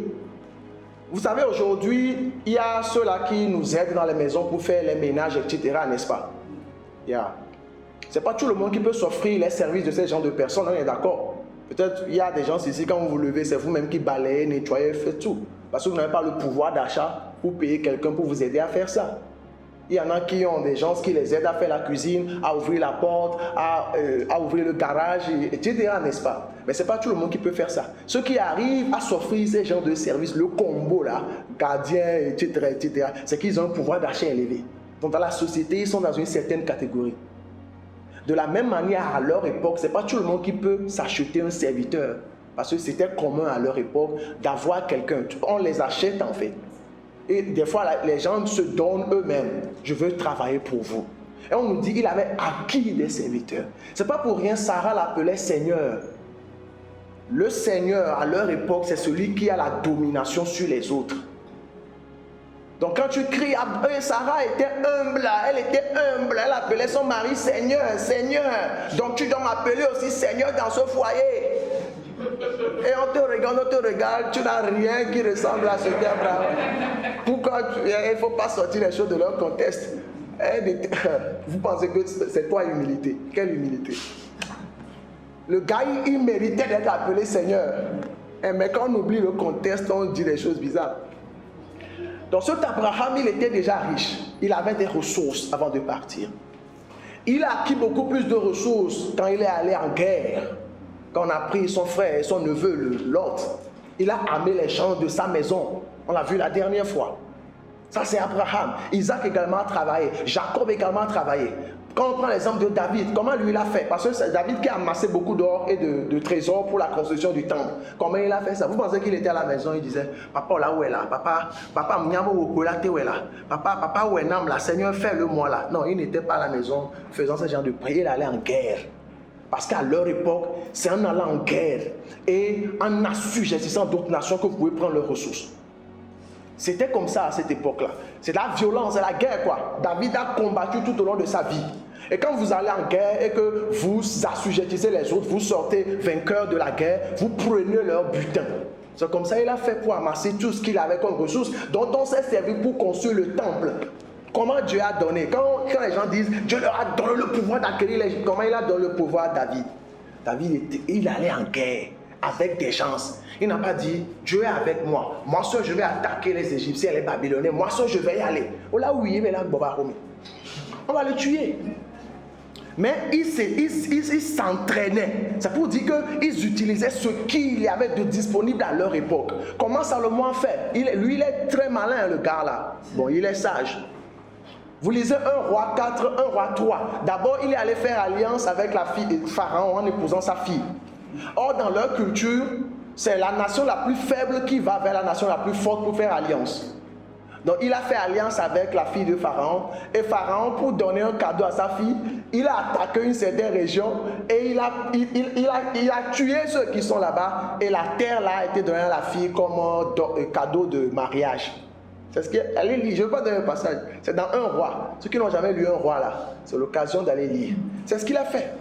vous savez, aujourd'hui, il y a ceux-là qui nous aident dans les maisons pour faire les ménages, etc., n'est-ce pas? C'est pas tout le monde qui peut s'offrir les services de ces gens de personnes, on est d'accord. Peut-être il y a des gens ici, quand vous vous levez, c'est vous-même qui balayez, nettoyez, faites tout. Parce que vous n'avez pas le pouvoir d'achat pour payer quelqu'un pour vous aider à faire ça. Il y en a qui ont des gens qui les aident à faire la cuisine, à ouvrir la porte, à ouvrir le garage, etc., n'est-ce pas? Mais ce n'est pas tout le monde qui peut faire ça. Ceux qui arrivent à s'offrir ces genres de services, le combo là, gardien, etc., c'est qu'ils ont un pouvoir d'achat élevé. Donc dans la société, ils sont dans une certaine catégorie. De la même manière, à leur époque, ce n'est pas tout le monde qui peut s'acheter un serviteur. Parce que c'était commun à leur époque d'avoir quelqu'un. On les achète en fait. Et des fois, les gens se donnent eux-mêmes. Je veux travailler pour vous. Et on nous dit qu'il avait acquis des serviteurs. Ce n'est pas pour rien, Sarah l'appelait Seigneur. Le Seigneur, à leur époque, c'est celui qui a la domination sur les autres. Donc quand tu cries, Sarah était humble, elle était humble, elle appelait son mari Seigneur, Seigneur. Donc tu dois m'appeler aussi Seigneur dans ce foyer. Et on te regarde, tu n'as rien qui ressemble à ce qu'Abraham. Pourquoi il ne faut pas sortir les choses de leur contexte? Vous pensez que c'est toi humilité? Quelle humilité? Le gars, il méritait d'être appelé Seigneur. Mais quand on oublie le contexte, on dit des choses bizarres. Donc cet Abraham, il était déjà riche. Il avait des ressources avant de partir. Il a acquis beaucoup plus de ressources quand il est allé en guerre. Quand on a pris son frère et son neveu, Lot, il a armé les gens de sa maison. On l'a vu la dernière fois. Ça, c'est Abraham. Isaac également a travaillé. Jacob également a travaillé. Quand on prend l'exemple de David, comment lui il a fait? Parce que c'est David qui a amassé beaucoup d'or et de trésors pour la construction du temple. Comment il a fait ça? Vous pensez qu'il était à la maison, il disait, papa, là où est là? Papa, où est là? Papa, où est là? Seigneur, fais-le moi là. Non, il n'était pas à la maison faisant ce genre de prière, il allait en guerre. Parce qu'à leur époque, c'est en allant en guerre et en assujettissant d'autres nations que vous pouvez prendre leurs ressources. C'était comme ça à cette époque-là. C'est la violence, c'est la guerre quoi. David a combattu tout au long de sa vie. Et quand vous allez en guerre et que vous assujettissez les autres, vous sortez vainqueurs de la guerre, vous prenez leur butin. C'est comme ça qu'il a fait pour amasser tout ce qu'il avait comme ressources, dont on s'est servi pour construire le temple. Comment Dieu a donné? Quand les gens disent Dieu leur a donné le pouvoir d'acquérir les gens, comment il a donné le pouvoir à David? David, il allait en guerre avec des gens. Il n'a pas dit Dieu est avec moi. Moi seul je vais attaquer les Égyptiens, les Babyloniens. Moi seul je vais y aller. On va le tuer. Mais ils s'entraînaient. C'est pour dire qu'ils utilisaient ce qu'il y avait de disponible à leur époque. Comment Salomon a fait? Lui, il est très malin, le gars là. Bon, il est sage. Vous lisez 1 roi 4, 1 roi 3. D'abord, il est allé faire alliance avec la fille de Pharaon en épousant sa fille. Or, dans leur culture, c'est la nation la plus faible qui va vers la nation la plus forte pour faire alliance. Donc, il a fait alliance avec la fille de Pharaon. Et Pharaon, pour donner un cadeau à sa fille, il a attaqué une certaine région et il a tué ceux qui sont là-bas. Et la terre là a été donnée à la fille comme un cadeau de mariage. C'est ce qui est. Allez lire, je ne vais pas donner un passage. C'est dans 1 roi. Ceux qui n'ont jamais lu 1 roi là, c'est l'occasion d'aller lire. C'est ce qu'il a fait.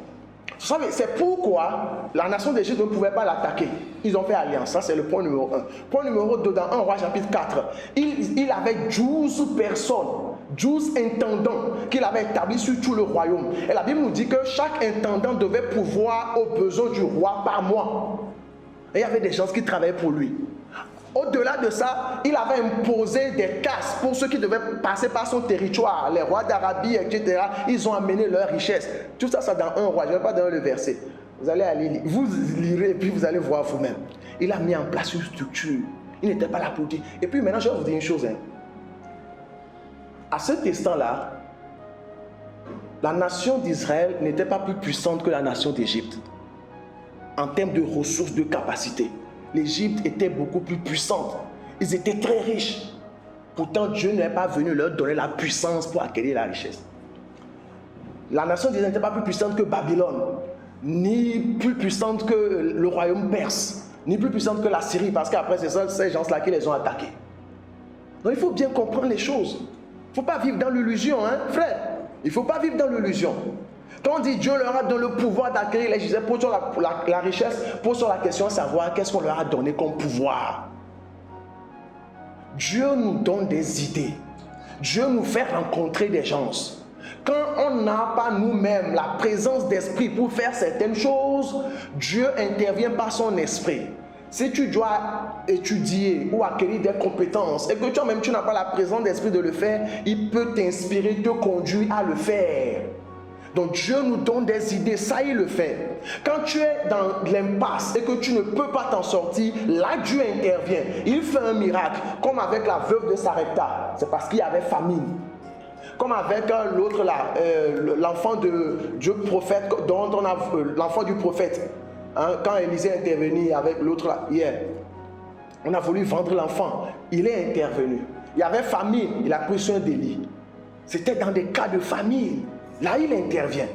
Vous savez, c'est pourquoi la nation d'Égypte ne pouvait pas l'attaquer. Ils ont fait alliance. Ça, c'est le point numéro 1. Point numéro 2, dans 1 Roi chapitre 4, il avait 12 personnes, 12 intendants qu'il avait établis sur tout le royaume. Et la Bible nous dit que chaque intendant devait pourvoir aux besoins du roi par mois. Et il y avait des gens qui travaillaient pour lui. Au-delà de ça, il avait imposé des castes pour ceux qui devaient passer par son territoire. Les rois d'Arabie, etc., ils ont amené leur richesse. Tout ça, c'est dans 1 Roi. Je ne vais pas donner le verset. Vous allez aller, vous lirez et puis vous allez voir vous-même. Il a mis en place une structure. Il n'était pas là pour dire. Et puis maintenant, je vais vous dire une chose. À cet instant-là, la nation d'Israël n'était pas plus puissante que la nation d'Égypte. En termes de ressources, de capacités. L'Égypte était beaucoup plus puissante. Ils étaient très riches. Pourtant, Dieu n'est pas venu leur donner la puissance pour acquérir la richesse. La nation d'Israël n'était pas plus puissante que Babylone, ni plus puissante que le royaume perse, ni plus puissante que la Syrie, parce qu'après, c'est ces gens-là qui les ont attaqués. Donc, il faut bien comprendre les choses. Il ne faut pas vivre dans l'illusion, hein, frère. Il ne faut pas vivre dans l'illusion. Quand on dit Dieu leur a donné le pouvoir d'acquérir les richesses, pose sur la richesse, pose sur la question de savoir qu'est-ce qu'on leur a donné comme pouvoir. Dieu nous donne des idées. Dieu nous fait rencontrer des gens. Quand on n'a pas nous-mêmes la présence d'esprit pour faire certaines choses, Dieu intervient par son esprit. Si tu dois étudier ou acquérir des compétences et que toi-même tu n'as pas la présence d'esprit de le faire, il peut t'inspirer, te conduire à le faire. Donc Dieu nous donne des idées, ça il le fait. Quand tu es dans l'impasse et que tu ne peux pas t'en sortir, là Dieu intervient. Il fait un miracle, comme avec la veuve de Sarepta. C'est parce qu'il y avait famine. Comme avec l'autre là, l'enfant du prophète, dont on a l'enfant du prophète. Hein, quand Élisée est intervenu avec l'autre là, hier, on a voulu vendre l'enfant. Il est intervenu. Il y avait famine, il a pris soin d'Élie. C'était dans des cas de famine. Là, il intervient.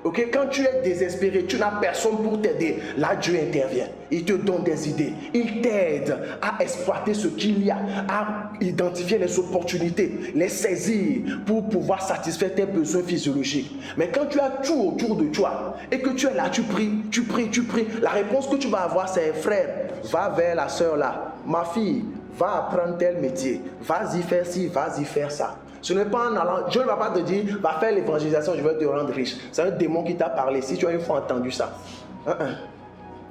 Okay? Quand tu es désespéré, tu n'as personne pour t'aider. Là, Dieu intervient. Il te donne des idées. Il t'aide à exploiter ce qu'il y a, à identifier les opportunités, les saisir pour pouvoir satisfaire tes besoins physiologiques. Mais quand tu as tout autour de toi et que tu es là, tu pries, la réponse que tu vas avoir, c'est frère, va vers la sœur là. Ma fille, va apprendre tel métier. Vas-y faire ci, vas-y faire ça. Ce n'est pas en allant, Dieu ne va pas te dire, va faire l'évangélisation, je vais te rendre riche. C'est un démon qui t'a parlé, si tu as une fois entendu ça.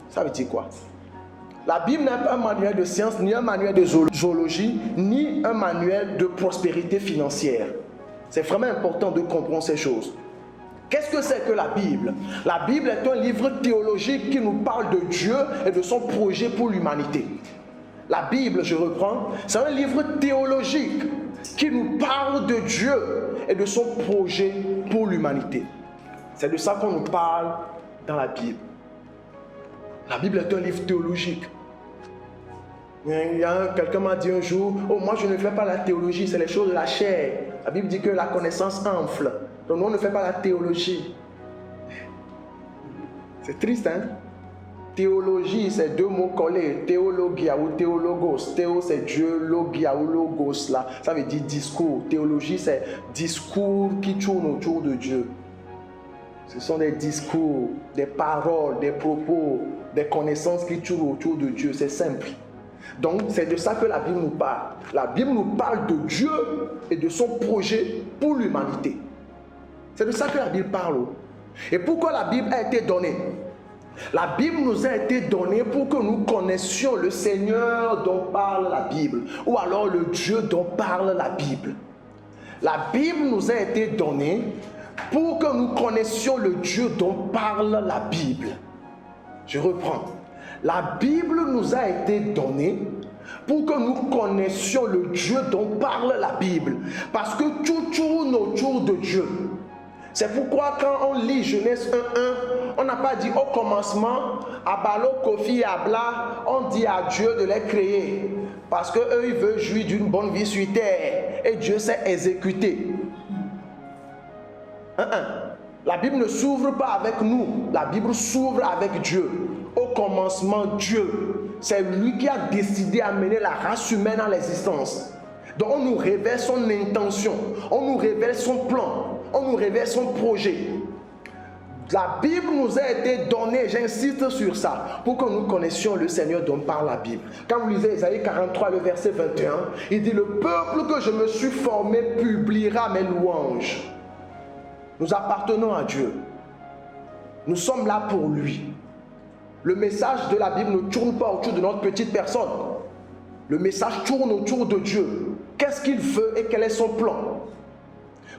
Ça veut dire quoi? La Bible n'est pas un manuel de science, ni un manuel de zoologie, ni un manuel de prospérité financière. C'est vraiment important de comprendre ces choses. Qu'est-ce que c'est que la Bible? La Bible est un livre théologique qui nous parle de Dieu et de son projet pour l'humanité. La Bible, je reprends, c'est un livre théologique qui nous parle de Dieu et de son projet pour l'humanité. C'est de ça qu'on nous parle dans la Bible. La Bible est un livre théologique. Quelqu'un m'a dit un jour, oh moi je ne fais pas la théologie, c'est les choses de la chair. La Bible dit que la connaissance enfle. Donc nous on ne fait pas la théologie. C'est triste, hein? Théologie, c'est deux mots collés. Théologia ou théologos. Théo, c'est Dieu. Logia ou logos, là. Ça veut dire discours. Théologie, c'est discours qui tournent autour de Dieu. Ce sont des discours, des paroles, des propos, des connaissances qui tournent autour de Dieu. C'est simple. Donc, c'est de ça que la Bible nous parle. La Bible nous parle de Dieu et de son projet pour l'humanité. C'est de ça que la Bible parle. Et pourquoi la Bible a été donnée? La Bible nous a été donnée pour que nous connaissions le Seigneur dont parle la Bible, ou alors le Dieu dont parle la Bible. La Bible nous a été donnée pour que nous connaissions le Dieu dont parle la Bible. Je reprends. La Bible nous a été donnée pour que nous connaissions le Dieu dont parle la Bible, parce que tout tourne autour de Dieu. C'est pourquoi quand on lit Genèse 1.1, on n'a pas dit au commencement, Abalo, Kofi, Abla, on dit à Dieu de les créer. Parce qu'eux, ils veulent jouir d'une bonne vie sur terre. Et Dieu s'est exécuté. La Bible ne s'ouvre pas avec nous. La Bible s'ouvre avec Dieu. Au commencement, Dieu. C'est lui qui a décidé d'amener la race humaine en l'existence. Donc on nous révèle son intention. On nous révèle son plan. On nous révèle son projet. La Bible nous a été donnée, j'insiste sur ça, pour que nous connaissions le Seigneur dont parle la Bible. Quand vous lisez Isaïe 43, le verset 21, il dit: le peuple que je me suis formé publiera mes louanges. Nous appartenons à Dieu. Nous sommes là pour lui. Le message de la Bible ne tourne pas autour de notre petite personne. Le message tourne autour de Dieu. Qu'est-ce qu'il veut et quel est son plan?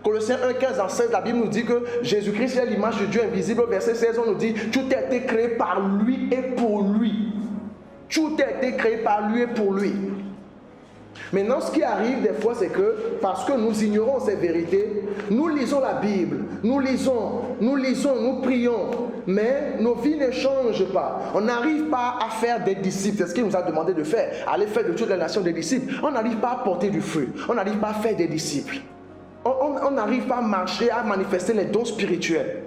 Colossiens 1, 15 à 16, la Bible nous dit que Jésus-Christ est l'image de Dieu invisible. Au verset 16, on nous dit: tout a été créé par lui et pour lui. Tout a été créé par lui et pour lui. Maintenant, ce qui arrive des fois, c'est que parce que nous ignorons ces vérités, nous lisons la Bible, nous prions, mais nos vies ne changent pas. On n'arrive pas à faire des disciples. C'est ce qu'il nous a demandé de faire. Aller faire de toutes les nations des disciples. On n'arrive pas à porter du fruit. On n'arrive pas à faire des disciples. On n'arrive pas à marcher, à manifester les dons spirituels.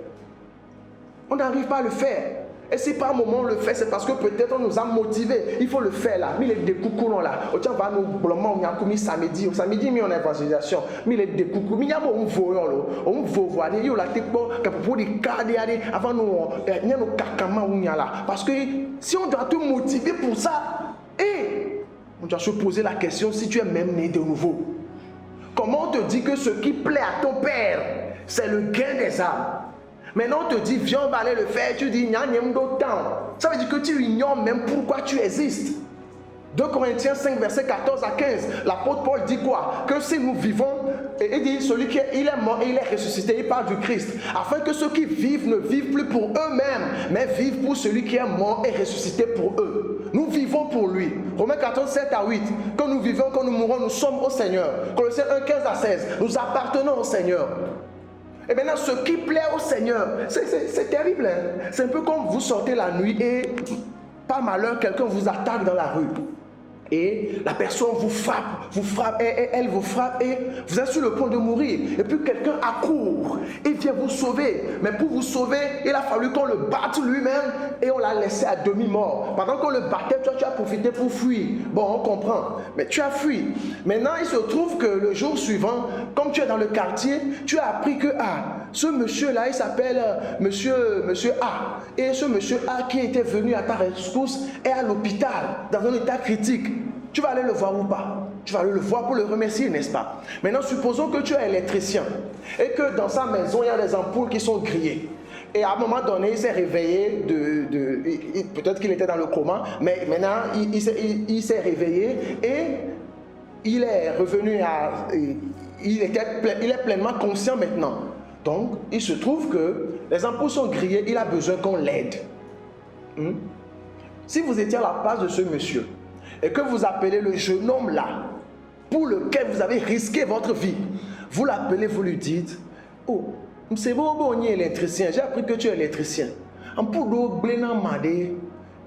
On n'arrive pas à le faire. Et si par un moment on le fait, c'est parce que peut-être on nous a motivés. Il faut le faire là. Mais les découcoulons là. Au tient va nous blâmer, on y a commis samedi. Au samedi, mais on a évangélisation. Mais les découcoulons, mais il y a un voyant là. On voit il y a la tête pour des cadres avant nous, il y a nos cacamans où il y a là. Parce que si on doit te motiver pour ça, on doit se poser la question si tu es même né de nouveau. Comment on te dit que ce qui plaît à ton père, c'est le gain des âmes? Maintenant on te dit: viens, on va aller le faire. Tu dis: ça veut dire que tu ignores même pourquoi tu existes. 2 Corinthiens 5, verset 14 à 15, l'apôtre Paul dit quoi? Que si nous vivons, il dit: celui qui est mort et il est ressuscité, il parle du Christ, afin que ceux qui vivent ne vivent plus pour eux-mêmes, mais vivent pour celui qui est mort et ressuscité pour eux. Nous vivons pour lui. Romains 14, 7 à 8, quand nous vivons, quand nous mourons, nous sommes au Seigneur. Colossiens 1, 15 à 16, nous appartenons au Seigneur. Et maintenant, ce qui plaît au Seigneur, c'est terrible. Hein? C'est un peu comme vous sortez la nuit et, par malheur, quelqu'un vous attaque dans la rue. Et la personne vous frappe, et elle vous frappe, et vous êtes sur le point de mourir. Et puis quelqu'un accourt et vient vous sauver. Mais pour vous sauver, il a fallu qu'on le batte lui-même et on l'a laissé à demi-mort. Pendant qu'on le battait, toi tu as profité pour fuir. Bon, on comprend. Mais tu as fui. Maintenant, il se trouve que le jour suivant, comme tu es dans le quartier, tu as appris que ce monsieur-là, il s'appelle monsieur A. Et ce monsieur A qui était venu à ta rescousse est à l'hôpital, dans un état critique. Tu vas aller le voir ou pas? Tu vas aller le voir pour le remercier, n'est-ce pas? Maintenant, supposons que tu es électricien et que dans sa maison, il y a des ampoules qui sont grillées. Et à un moment donné, il s'est réveillé peut-être qu'il était dans le coma, mais maintenant, il s'est réveillé et il est revenu il est pleinement conscient maintenant. Donc, il se trouve que les ampoules sont grillées, il a besoin qu'on l'aide. Si vous étiez à la place de ce monsieur, et que vous appelez le jeune homme là, pour lequel vous avez risqué votre vie, vous l'appelez, vous lui dites: oh, c'est bon, on est électricien, j'ai appris que tu es électricien.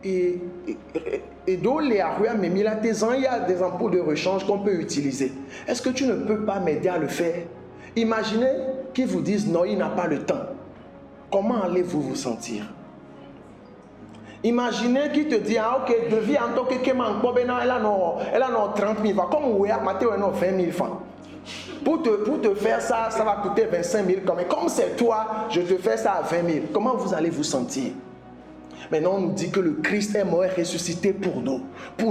Et dans les arouilles, mais il y a des ampoules de rechange qu'on peut utiliser. Est-ce que tu ne peux pas m'aider à le faire? Imaginez qu'ils vous disent: non, il n'a pas le temps. Comment allez-vous vous sentir? Imaginez qu'il te dit: ok, devis en tant que elle a 30 000 francs. Comme vous avez 20 000 francs. Pour te faire ça, ça va coûter 25 000. Comme c'est toi, je te fais ça à 20 000. Comment vous allez vous sentir? Maintenant, on nous dit que le Christ est mort et ressuscité pour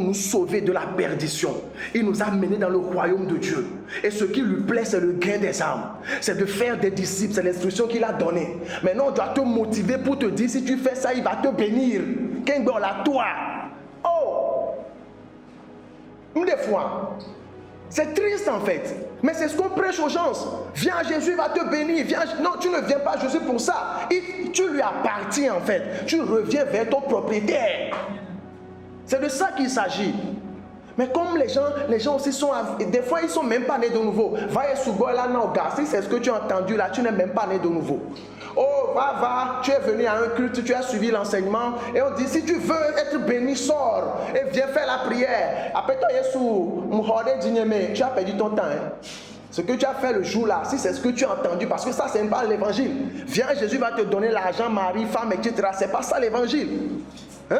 nous sauver de la perdition. Il nous a menés dans le royaume de Dieu. Et ce qui lui plaît, c'est le gain des âmes. C'est de faire des disciples, c'est l'instruction qu'il a donnée. Maintenant, on doit te motiver pour te dire: si tu fais ça, il va te bénir. Qu'un gars là, toi. Oh! Des fois, c'est triste en fait. Mais c'est ce qu'on prêche aux gens. Viens à Jésus, il va te bénir. Non, tu ne viens pas à Jésus pour ça. Tu lui appartiens en fait. Tu reviens vers ton propriétaire. C'est de ça qu'il s'agit. Mais comme les gens aussi sont... Des fois, ils ne sont même pas nés de nouveau. Va et sougo là, non, si c'est ce que tu as entendu là, tu n'es même pas né de nouveau. Oh, va, tu es venu à un culte, tu as suivi l'enseignement. Et on dit: si tu veux être béni, sors et viens faire la prière. Après toi, tu as perdu ton temps. Hein. Ce que tu as fait le jour là, si c'est ce que tu as entendu, parce que ça, c'est pas l'évangile. Viens, Jésus va te donner l'argent, mari, femme, etc. C'est pas ça l'évangile. Hein?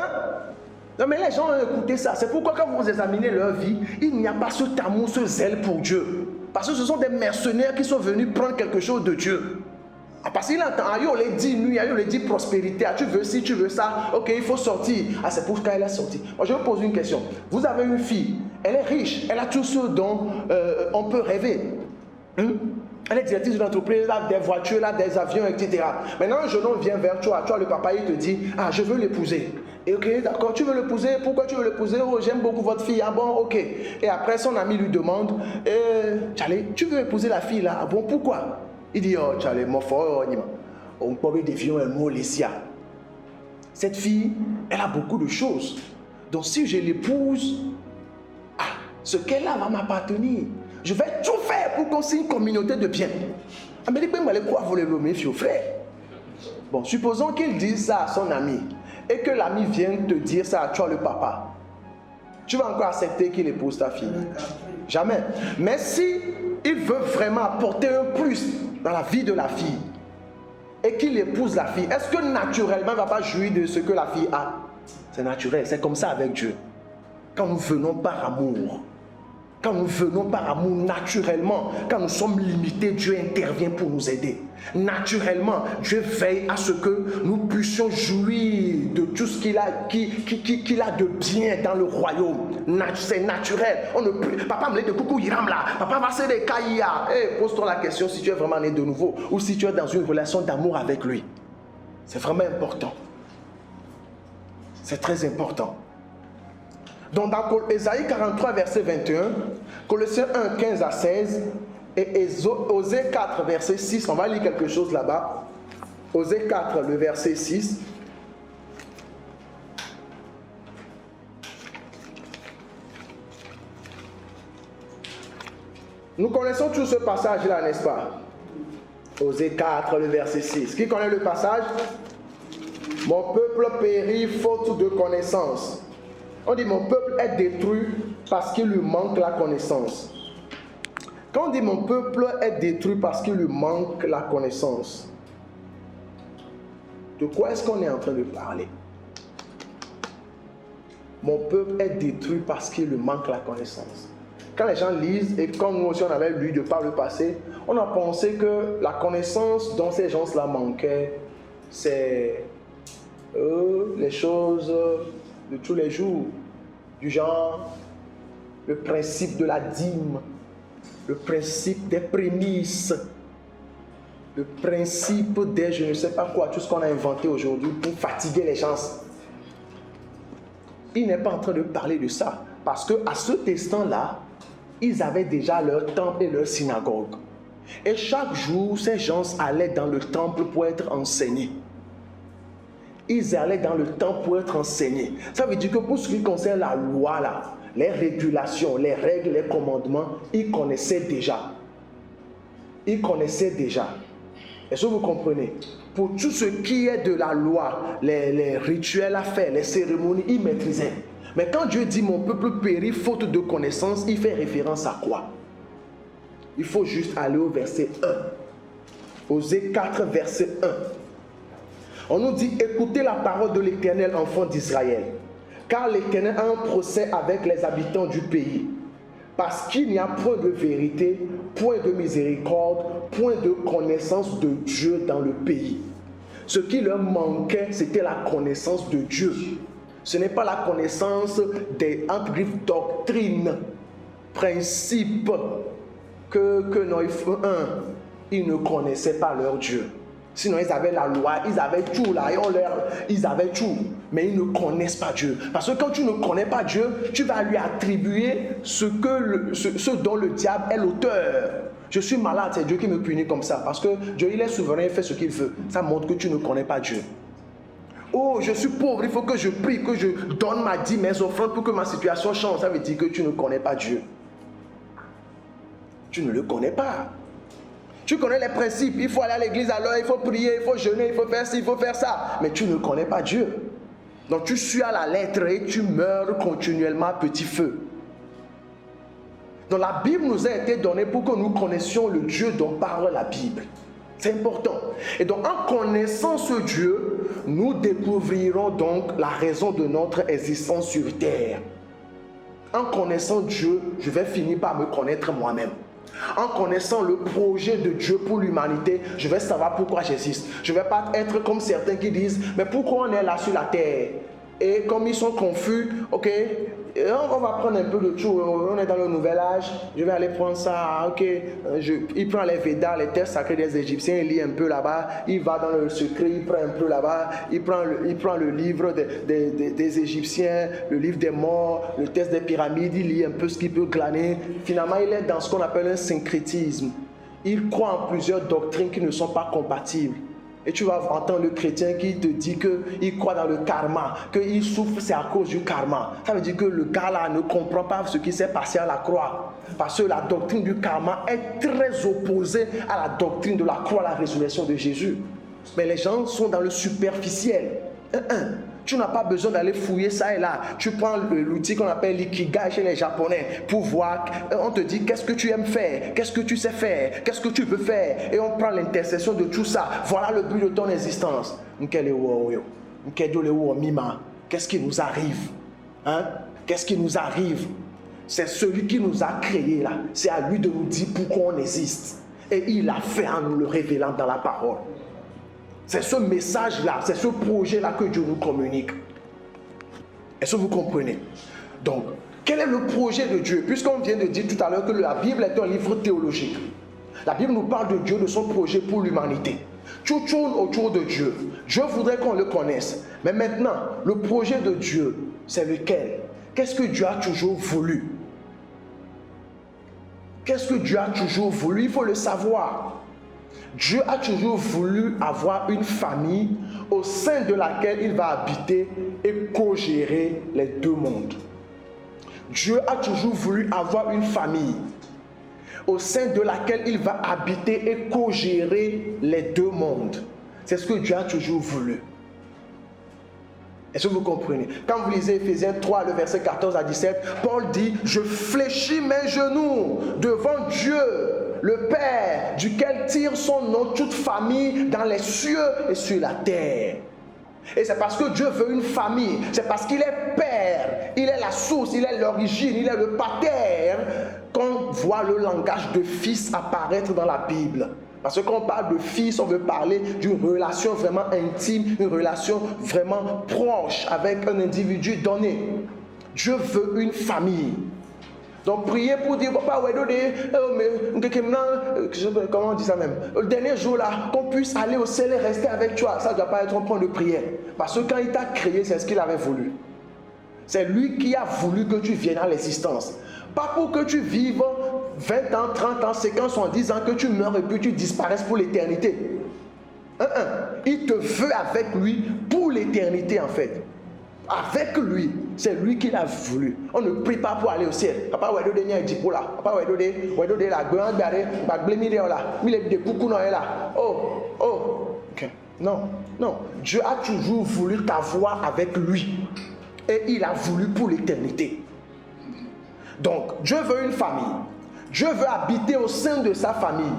Non, mais les gens ont écouté ça. C'est pourquoi quand vous examinez leur vie, il n'y a pas ce amour, ce zèle pour Dieu. Parce que ce sont des mercenaires qui sont venus prendre quelque chose de Dieu. Parce qu'il entend, il les dit nuit, il les dit prospérité, tu veux ci, tu veux ça, ok, il faut sortir. C'est pour quand elle est sortie. Moi, je vous pose une question. Vous avez une fille, elle est riche, elle a tout ce dont on peut rêver. Elle est directrice d'une entreprise, elle a des voitures, elle a des avions, etc. Maintenant, un jeune homme vient vers toi, le papa, il te dit, je veux l'épouser. Et ok, d'accord, tu veux l'épouser, pourquoi tu veux l'épouser? Oh, j'aime beaucoup votre fille, bon, ok. Et après, son ami lui demande, Charlie, tu veux épouser la fille là? Bon, pourquoi? Il dit, oh, Charlie, mon frère, on peut défier un mot, Lessia. Cette fille, elle a beaucoup de choses. Donc, si je l'épouse, ce qu'elle a va m'appartenir. Je vais tout faire pour qu'on signe une communauté de biens. Mais quoi voulez le frère? Bon, supposons qu'il dise ça à son ami et que l'ami vienne te dire ça à toi, le papa. Tu vas encore accepter qu'il épouse ta fille? Jamais. Mais si il veut vraiment apporter un plus dans la vie de la fille et qu'il épouse la fille, est-ce que naturellement il ne va pas jouir de ce que la fille a? C'est naturel, c'est comme ça avec Dieu. Quand nous venons par amour, quand nous venons par amour naturellement, quand nous sommes limités, Dieu intervient pour nous aider. Naturellement, Dieu veille à ce que nous puissions jouir de tout ce qu'il a, qu'il a de bien dans le royaume. C'est naturel. Papa me dit de coucou Hiram là. Papa va se des Kaïa. Pose-toi la question si tu es vraiment né de nouveau ou si tu es dans une relation d'amour avec lui. C'est vraiment important. C'est très important. Donc dans Ésaïe 43, verset 21, Colossiens 1, 15 à 16 et Osée 4, verset 6, on va lire quelque chose là-bas. Osée 4, le verset 6. Nous connaissons tout ce passage-là, n'est-ce pas? Osée 4, le verset 6. Qui connaît le passage? Mon peuple périt faute de connaissance. On dit mon peuple est détruit parce qu'il lui manque la connaissance. Quand on dit mon peuple est détruit parce qu'il lui manque la connaissance, de quoi est-ce qu'on est en train de parler? Mon peuple est détruit parce qu'il lui manque la connaissance. Quand les gens lisent, et comme nous aussi on avait lu de par le passé, on a pensé que la connaissance dont ces gens-là manquaient, c'est les choses de tous les jours, du genre le principe de la dîme, le principe des prémices, le principe des je ne sais pas quoi, tout ce qu'on a inventé aujourd'hui pour fatiguer les gens. Il n'est pas en train de parler de ça, parce qu'à ce instant-là, ils avaient déjà leur temple et leur synagogue. Et chaque jour, ces gens allaient dans le temple pour être enseignés. Ils allaient dans le temple pour être enseignés. Ça veut dire que pour ce qui concerne la loi, là, les régulations, les règles, les commandements, ils connaissaient déjà. Ils connaissaient déjà. Est-ce que vous comprenez? Pour tout ce qui est de la loi, les rituels à faire, les cérémonies, ils maîtrisaient. Mais quand Dieu dit mon peuple périt faute de connaissance, il fait référence à quoi? Il faut juste aller au verset 1. Osée 4, verset 1. On nous dit, écoutez la parole de l'Éternel, enfants d'Israël, car l'Éternel a un procès avec les habitants du pays, parce qu'il n'y a point de vérité, point de miséricorde, point de connaissance de Dieu dans le pays. Ce qui leur manquait, c'était la connaissance de Dieu. Ce n'est pas la connaissance des doctrines, principes, que non, ils ne connaissaient pas leur Dieu. Sinon, ils avaient la loi, ils avaient tout là, ils avaient tout, mais ils ne connaissent pas Dieu. Parce que quand tu ne connais pas Dieu, tu vas lui attribuer ce dont le diable est l'auteur. Je suis malade, c'est Dieu qui me punit comme ça. Parce que Dieu, il est souverain, il fait ce qu'il veut. Ça montre que tu ne connais pas Dieu. Oh, je suis pauvre, il faut que je prie, que je donne ma dîme, mes offrandes pour que ma situation change. Ça veut dire que tu ne connais pas Dieu. Tu ne le connais pas. Tu connais les principes, il faut aller à l'église à l'heure, il faut prier, il faut jeûner, il faut faire ci, il faut faire ça. Mais tu ne connais pas Dieu. Donc tu suis à la lettre et tu meurs continuellement à petit feu. Donc la Bible nous a été donnée pour que nous connaissions le Dieu dont parle la Bible. C'est important. Et donc en connaissant ce Dieu, nous découvrirons donc la raison de notre existence sur terre. En connaissant Dieu, je vais finir par me connaître moi-même. En connaissant le projet de Dieu pour l'humanité, je vais savoir pourquoi j'existe. Je ne vais pas être comme certains qui disent, mais pourquoi on est là sur la terre? Et comme ils sont confus, ok, on va prendre un peu de tout. On est dans le nouvel âge, je vais aller prendre ça, ok. Il prend les Védas, les textes sacrés des Égyptiens, il lit un peu là-bas, il va dans le secret, il prend un peu là-bas, il prend le livre des Égyptiens, le livre des morts, le texte des pyramides, il lit un peu ce qu'il peut glaner. Finalement, il est dans ce qu'on appelle un syncrétisme. Il croit en plusieurs doctrines qui ne sont pas compatibles. Et tu vas entendre le chrétien qui te dit qu'il croit dans le karma, qu'il souffre, c'est à cause du karma. Ça veut dire que le gars là ne comprend pas ce qui s'est passé à la croix. Parce que la doctrine du karma est très opposée à la doctrine de la croix, la résurrection de Jésus. Mais les gens sont dans le superficiel. Tu n'as pas besoin d'aller fouiller ça et là. Tu prends l'outil qu'on appelle l'ikigai chez les Japonais pour voir. On te dit qu'est-ce que tu aimes faire, qu'est-ce que tu sais faire, qu'est-ce que tu veux faire. Et on prend l'intercession de tout ça. Voilà le but de ton existence. Qu'est-ce qui nous arrive? Qu'est-ce qui nous arrive? C'est celui qui nous a créés là. C'est à lui de nous dire pourquoi on existe. Et il l'a fait en nous le révélant dans la parole. C'est ce message-là, c'est ce projet-là que Dieu nous communique. Est-ce que vous comprenez? Donc, quel est le projet de Dieu? Puisqu'on vient de dire tout à l'heure que la Bible est un livre théologique. La Bible nous parle de Dieu, de son projet pour l'humanité. Tout tourne autour de Dieu. Dieu voudrait qu'on le connaisse. Mais maintenant, le projet de Dieu, c'est lequel? Qu'est-ce que Dieu a toujours voulu? Qu'est-ce que Dieu a toujours voulu? Il faut le savoir. Dieu a toujours voulu avoir une famille au sein de laquelle il va habiter et co-gérer les deux mondes. Dieu a toujours voulu avoir une famille au sein de laquelle il va habiter et co-gérer les deux mondes. C'est ce que Dieu a toujours voulu. Est-ce que vous comprenez? Quand vous lisez Ephésiens 3, le verset 14 à 17, Paul dit « Je fléchis mes genoux devant Dieu, le Père, duquel tire son nom toute famille dans les cieux et sur la terre. » Et c'est parce que Dieu veut une famille, c'est parce qu'il est Père, il est la source, il est l'origine, il est le pater, qu'on voit le langage de fils apparaître dans la Bible. Parce que quand on parle de fils, on veut parler d'une relation vraiment intime, une relation vraiment proche avec un individu donné. Dieu veut une famille. Donc priez pour dire, papa, comment on dit ça même? Le dernier jour là, qu'on puisse aller au ciel et rester avec toi. Ça ne doit pas être un point de prière. Parce que quand il t'a créé, c'est ce qu'il avait voulu. C'est lui qui a voulu que tu viennes à l'existence. Pas pour que tu vives 20 ans, 30 ans, 50, 70 ans, que tu meurs et puis tu disparaisses pour l'éternité. Il te veut avec lui pour l'éternité en fait. Avec lui, c'est lui qui l'a voulu. On ne prie pas pour aller au ciel. Papa, ouais, donne un diplôme là. Papa, ouais, donne la grande barre, la blémide là. Il est de coucou non là. Oh. Ok. Non. Dieu a toujours voulu t'avoir avec lui. Et il a voulu pour l'éternité. Donc, Dieu veut une famille. Dieu veut habiter au sein de sa famille.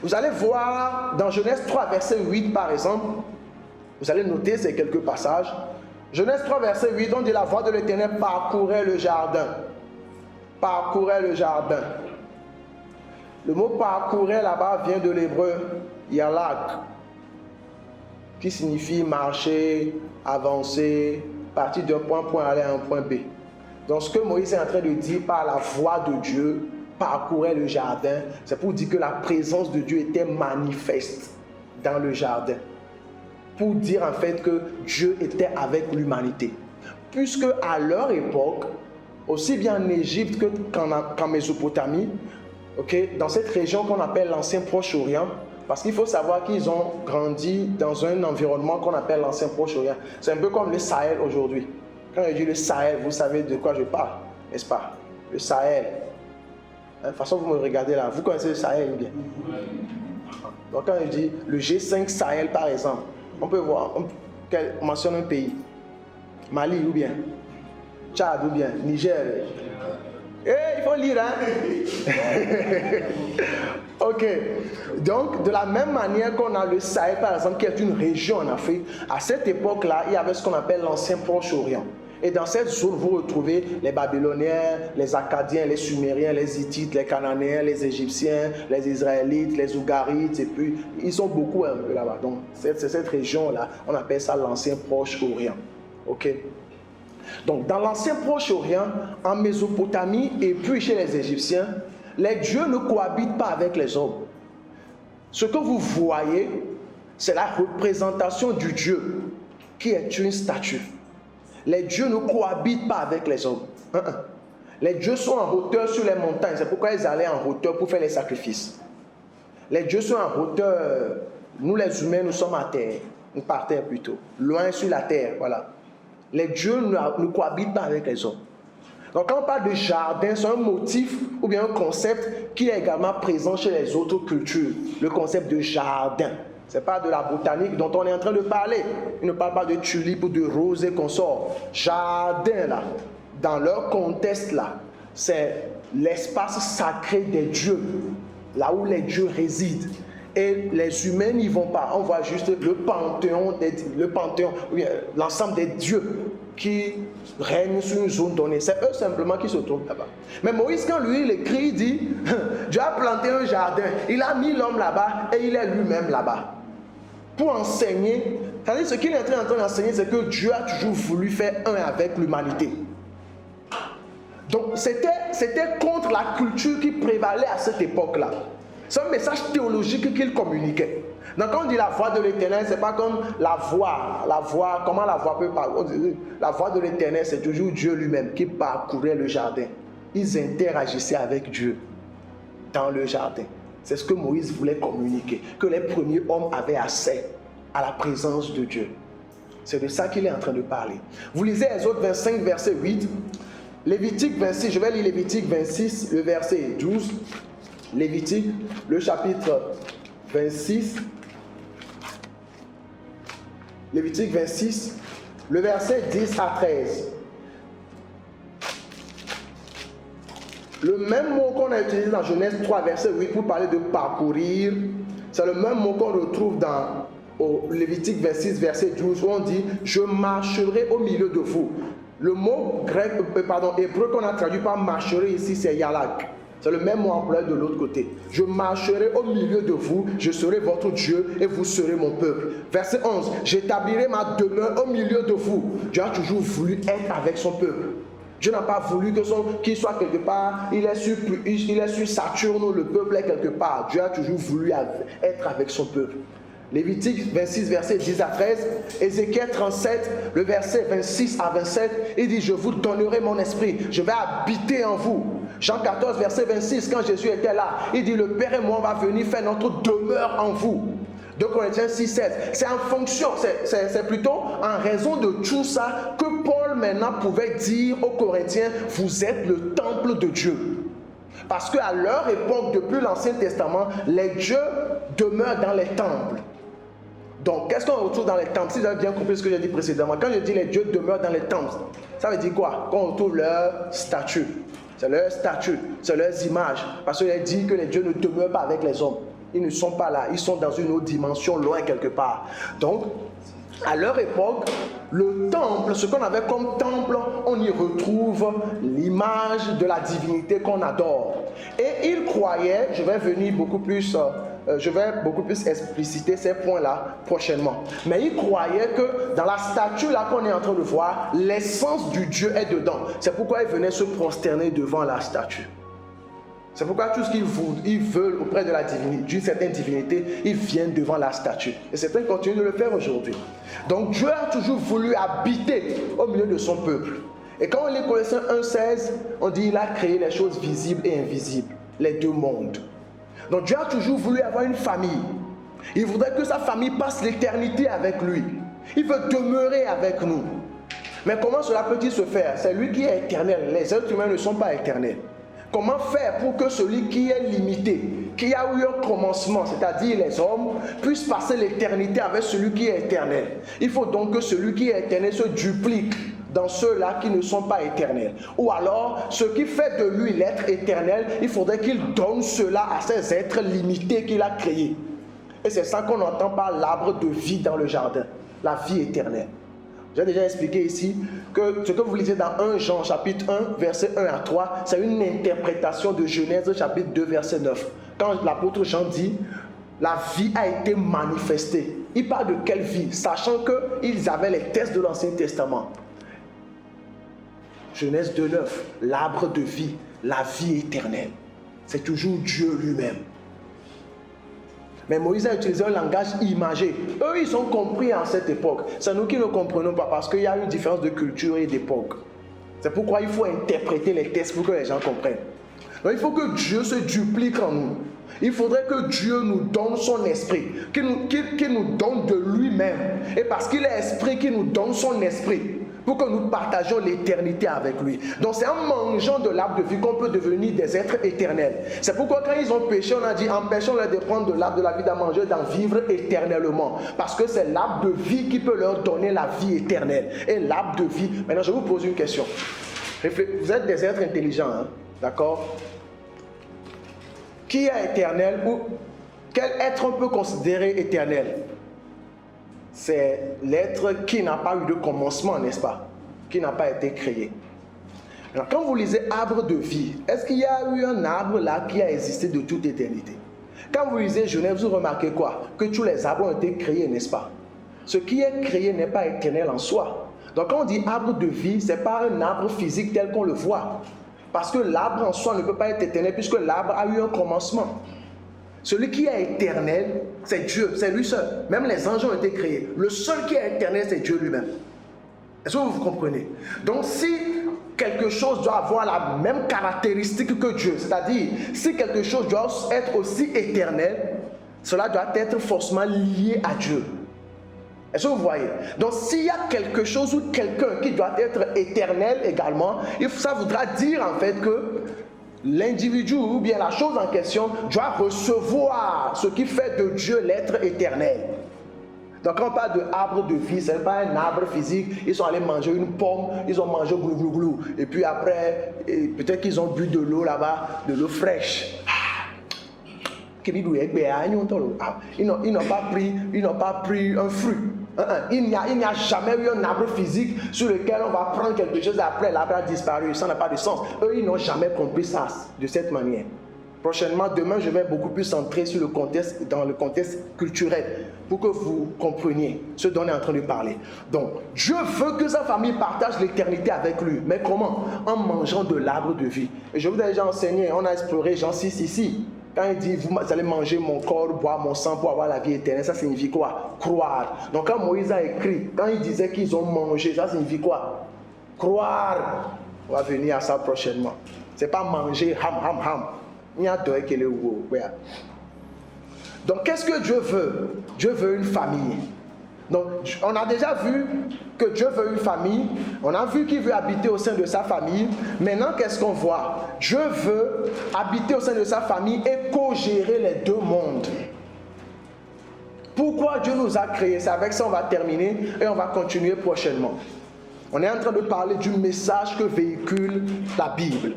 Vous allez voir dans Genèse 3, verset 8 par exemple. Vous allez noter ces quelques passages. Genèse 3, verset 8, on dit la voix de l'Éternel parcourait le jardin. Parcourait le jardin. Le mot parcourait là-bas vient de l'hébreu yalak, qui signifie marcher, avancer, partir d'un point A aller à un point B. Donc ce que Moïse est en train de dire par la voix de Dieu, parcourait le jardin, c'est pour dire que la présence de Dieu était manifeste dans le jardin. Pour dire en fait que Dieu était avec l'humanité. Puisque à leur époque, aussi bien en Égypte qu'en Mésopotamie, dans cette région qu'on appelle l'ancien Proche-Orient, parce qu'il faut savoir qu'ils ont grandi dans un environnement qu'on appelle l'ancien Proche-Orient. C'est un peu comme le Sahel aujourd'hui. Quand je dis le Sahel, vous savez de quoi je parle, n'est-ce pas? Le Sahel. De toute façon, vous me regardez là, vous connaissez le Sahel bien. Donc quand je dis le G5 Sahel par exemple, on peut voir, on mentionne un pays. Mali ou bien Tchad ou bien Niger. Il faut lire, hein. Ok. Donc, de la même manière qu'on a le Sahel, par exemple, qui est une région en Afrique, à cette époque-là, il y avait ce qu'on appelle l'ancien Proche-Orient. Et dans cette zone, vous retrouvez les Babyloniens, les Akkadiens, les Sumériens, les Hittites, les Cananéens, les Égyptiens, les Israélites, les Ougarites, et puis ils sont beaucoup un peu là-bas. Donc c'est cette région-là, on appelle ça l'ancien Proche-Orient. Ok? Donc dans l'ancien Proche-Orient, en Mésopotamie et puis chez les Égyptiens, les dieux ne cohabitent pas avec les hommes. Ce que vous voyez, c'est la représentation du Dieu qui est une statue. Les dieux ne cohabitent pas avec les hommes. Les dieux sont en hauteur sur les montagnes. C'est pourquoi ils allaient en hauteur pour faire les sacrifices. Les dieux sont en hauteur. Nous les humains, nous sommes à terre. Nous par terre plutôt. Loin sur la terre, voilà. Les dieux ne cohabitent pas avec les hommes. Donc quand on parle de jardin, c'est un motif ou bien un concept qui est également présent chez les autres cultures. Le concept de jardin. Ce n'est pas de la botanique dont on est en train de parler. Il ne parle pas de tulipes ou de roses et consorts. Jardin, là, dans leur contexte, là, c'est l'espace sacré des dieux, là où les dieux résident. Et les humains n'y vont pas. On voit juste le panthéon, l'ensemble des dieux qui règnent sur une zone donnée. C'est eux simplement qui se trouvent là-bas. Mais Moïse, quand lui, il écrit, il dit, Dieu a planté un jardin, il a mis l'homme là-bas et il est lui-même là-bas. Pour enseigner, c'est-à-dire ce qu'il est en train d'enseigner, c'est que Dieu a toujours voulu faire un avec l'humanité. Donc c'était contre la culture qui prévalait à cette époque-là. C'est un message théologique qu'il communiquait. Donc quand on dit la voix de l'Éternel, c'est pas comme la voix, comment la voix peut parler? La voix de l'Éternel, c'est toujours Dieu lui-même qui parcourait le jardin. Ils interagissaient avec Dieu dans le jardin. C'est ce que Moïse voulait communiquer, que les premiers hommes avaient accès à la présence de Dieu. C'est de ça qu'il est en train de parler. Vous lisez Exode 25, verset 8, Lévitique 26, je vais lire Lévitique 26, le verset 12, Lévitique, le chapitre 26, Lévitique 26, le verset 10 à 13. Le même mot qu'on a utilisé dans Genèse 3, verset 8 pour parler de parcourir, c'est le même mot qu'on retrouve dans Lévitique 26, verset 12 où on dit « Je marcherai au milieu de vous ». Le mot grec, hébreu qu'on a traduit par « marcherai » ici, c'est « yalak ». C'est le même mot employé de l'autre côté. « Je marcherai au milieu de vous, je serai votre Dieu et vous serez mon peuple ». Verset 11 « J'établirai ma demeure au milieu de vous ». Dieu a toujours voulu être avec son peuple. Dieu n'a pas voulu qu'il soit quelque part, il est sur Saturne, le peuple est quelque part. Dieu a toujours voulu être avec son peuple. Lévitique 26, verset 10 à 13, Ézéchiel 37, le verset 26 à 27, il dit « Je vous donnerai mon esprit, je vais habiter en vous ». Jean 14, verset 26, quand Jésus était là, il dit « Le Père et moi, on va venir faire notre demeure en vous ». 2 Corinthiens 6, 16, c'est en fonction, c'est plutôt en raison de tout ça que Paul maintenant pouvait dire aux Corinthiens « Vous êtes le temple de Dieu ». Parce qu'à leur époque, depuis l'Ancien Testament, les dieux demeurent dans les temples. Donc, qu'est-ce qu'on retrouve dans les temples? Si vous avez bien compris ce que j'ai dit précédemment, quand je dis les dieux demeurent dans les temples, ça veut dire quoi? Qu'on retrouve leurs statues. C'est leurs statues, c'est leurs images. Parce qu'il dit que les dieux ne demeurent pas avec les hommes. Ils ne sont pas là, ils sont dans une autre dimension, loin quelque part. Donc, à leur époque, le temple, ce qu'on avait comme temple, on y retrouve l'image de la divinité qu'on adore. Et ils croyaient, je vais beaucoup plus expliciter ces points-là prochainement. Mais ils croyaient que dans la statue là qu'on est en train de voir, l'essence du Dieu est dedans. C'est pourquoi ils venaient se prosterner devant la statue. C'est pourquoi tout ce qu'ils veulent auprès de la divinité, d'une certaine divinité, ils viennent devant la statue. Et certains continuent de le faire aujourd'hui. Donc Dieu a toujours voulu habiter au milieu de son peuple. Et quand on lit Colossiens 1,16, on dit qu'il a créé les choses visibles et invisibles, les deux mondes. Donc Dieu a toujours voulu avoir une famille. Il voudrait que sa famille passe l'éternité avec lui. Il veut demeurer avec nous. Mais comment cela peut-il se faire? C'est lui qui est éternel. Les êtres humains ne sont pas éternels. Comment faire pour que celui qui est limité, qui a eu un commencement, c'est-à-dire les hommes, puisse passer l'éternité avec celui qui est éternel? Il faut donc que celui qui est éternel se duplique dans ceux-là qui ne sont pas éternels. Ou alors, ce qui fait de lui l'être éternel, il faudrait qu'il donne cela à ces êtres limités qu'il a créés. Et c'est ça qu'on entend par l'arbre de vie dans le jardin, la vie éternelle. J'ai déjà expliqué ici que ce que vous lisez dans 1 Jean chapitre 1, verset 1 à 3, c'est une interprétation de Genèse chapitre 2, verset 9. Quand l'apôtre Jean dit « la vie a été manifestée », il parle de quelle vie? Sachant qu'ils avaient les textes de l'Ancien Testament. Genèse 2, 9, l'arbre de vie, la vie éternelle. C'est toujours Dieu lui-même. Mais Moïse a utilisé un langage imagé. Eux, ils ont compris en cette époque. C'est nous qui ne comprenons pas parce qu'il y a une différence de culture et d'époque. C'est pourquoi il faut interpréter les textes pour que les gens comprennent. Donc, il faut que Dieu se duplique en nous. Il faudrait que Dieu nous donne son esprit, qu'il nous donne de lui-même. Et parce qu'il est esprit, qu'il nous donne son esprit pour que nous partagions l'éternité avec lui. Donc c'est en mangeant de l'arbre de vie qu'on peut devenir des êtres éternels. C'est pourquoi quand ils ont péché, on a dit empêchons-les de prendre de l'arbre de la vie d'à manger, d'en vivre éternellement. Parce que c'est l'arbre de vie qui peut leur donner la vie éternelle. Et l'arbre de vie, maintenant je vous pose une question. Vous êtes des êtres intelligents, hein? D'accord? Qui est éternel ou quel être on peut considérer éternel? C'est l'être qui n'a pas eu de commencement, n'est-ce pas? Qui n'a pas été créé. Alors, quand vous lisez arbre de vie, est-ce qu'il y a eu un arbre là qui a existé de toute éternité? Quand vous lisez Genèse, vous remarquez quoi? Que tous les arbres ont été créés, n'est-ce pas? Ce qui est créé n'est pas éternel en soi. Donc quand on dit arbre de vie, ce n'est pas un arbre physique tel qu'on le voit. Parce que l'arbre en soi ne peut pas être éternel puisque l'arbre a eu un commencement. Celui qui est éternel, c'est Dieu, c'est lui seul. Même les anges ont été créés. Le seul qui est éternel, c'est Dieu lui-même. Est-ce que vous comprenez? Donc si quelque chose doit avoir la même caractéristique que Dieu, c'est-à-dire si quelque chose doit être aussi éternel, cela doit être forcément lié à Dieu. Est-ce que vous voyez? Donc s'il y a quelque chose ou quelqu'un qui doit être éternel également, ça voudra dire en fait que l'individu ou bien la chose en question doit recevoir ce qui fait de Dieu l'être éternel. Donc quand on parle de arbre de vie, ce n'est pas un arbre physique. Ils sont allés manger une pomme, ils ont mangé glou glou glou. Et puis après, peut-être qu'ils ont bu de l'eau là-bas, de l'eau fraîche. Ils n'ont pas pris un fruit. Il n'y a jamais eu un arbre physique sur lequel on va prendre quelque chose et après l'arbre a disparu. Ça n'a pas de sens. Eux, ils n'ont jamais compris ça de cette manière. Prochainement, demain, je vais beaucoup plus centrer sur le contexte, dans le contexte culturel pour que vous compreniez ce dont on est en train de parler. Donc, Dieu veut que sa famille partage l'éternité avec lui. Mais comment? En mangeant de l'arbre de vie. Et je vous ai déjà enseigné, on a exploré Jean 6 ici. Quand il dit, vous allez manger mon corps, boire mon sang pour avoir la vie éternelle, ça signifie quoi? Croire. Donc quand Moïse a écrit, quand il disait qu'ils ont mangé, ça signifie quoi? Croire. On va venir à ça prochainement. C'est pas manger ham. Il y a deux qui le voient. Donc qu'est-ce que Dieu veut? Dieu veut une famille. Donc on a déjà vu que Dieu veut une famille. On a vu qu'il veut habiter au sein de sa famille. Maintenant qu'est-ce qu'on voit? Dieu veut habiter au sein de sa famille et co-gérer les deux mondes. Pourquoi Dieu nous a créés? C'est avec ça on va terminer et on va continuer prochainement. On est en train de parler du message que véhicule la Bible.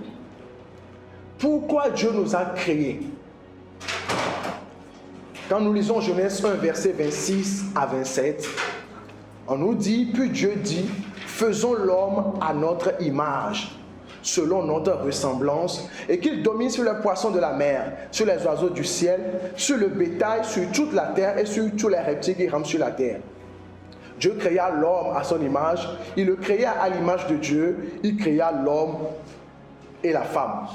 Pourquoi Dieu nous a créés? Quand nous lisons Genèse 1, verset 26 à 27, on nous dit, puis Dieu dit, faisons l'homme à notre image, selon notre ressemblance, et qu'il domine sur les poissons de la mer, sur les oiseaux du ciel, sur le bétail, sur toute la terre et sur tous les reptiles qui rampent sur la terre. Dieu créa l'homme à son image, il le créa à l'image de Dieu, il créa l'homme et la femme.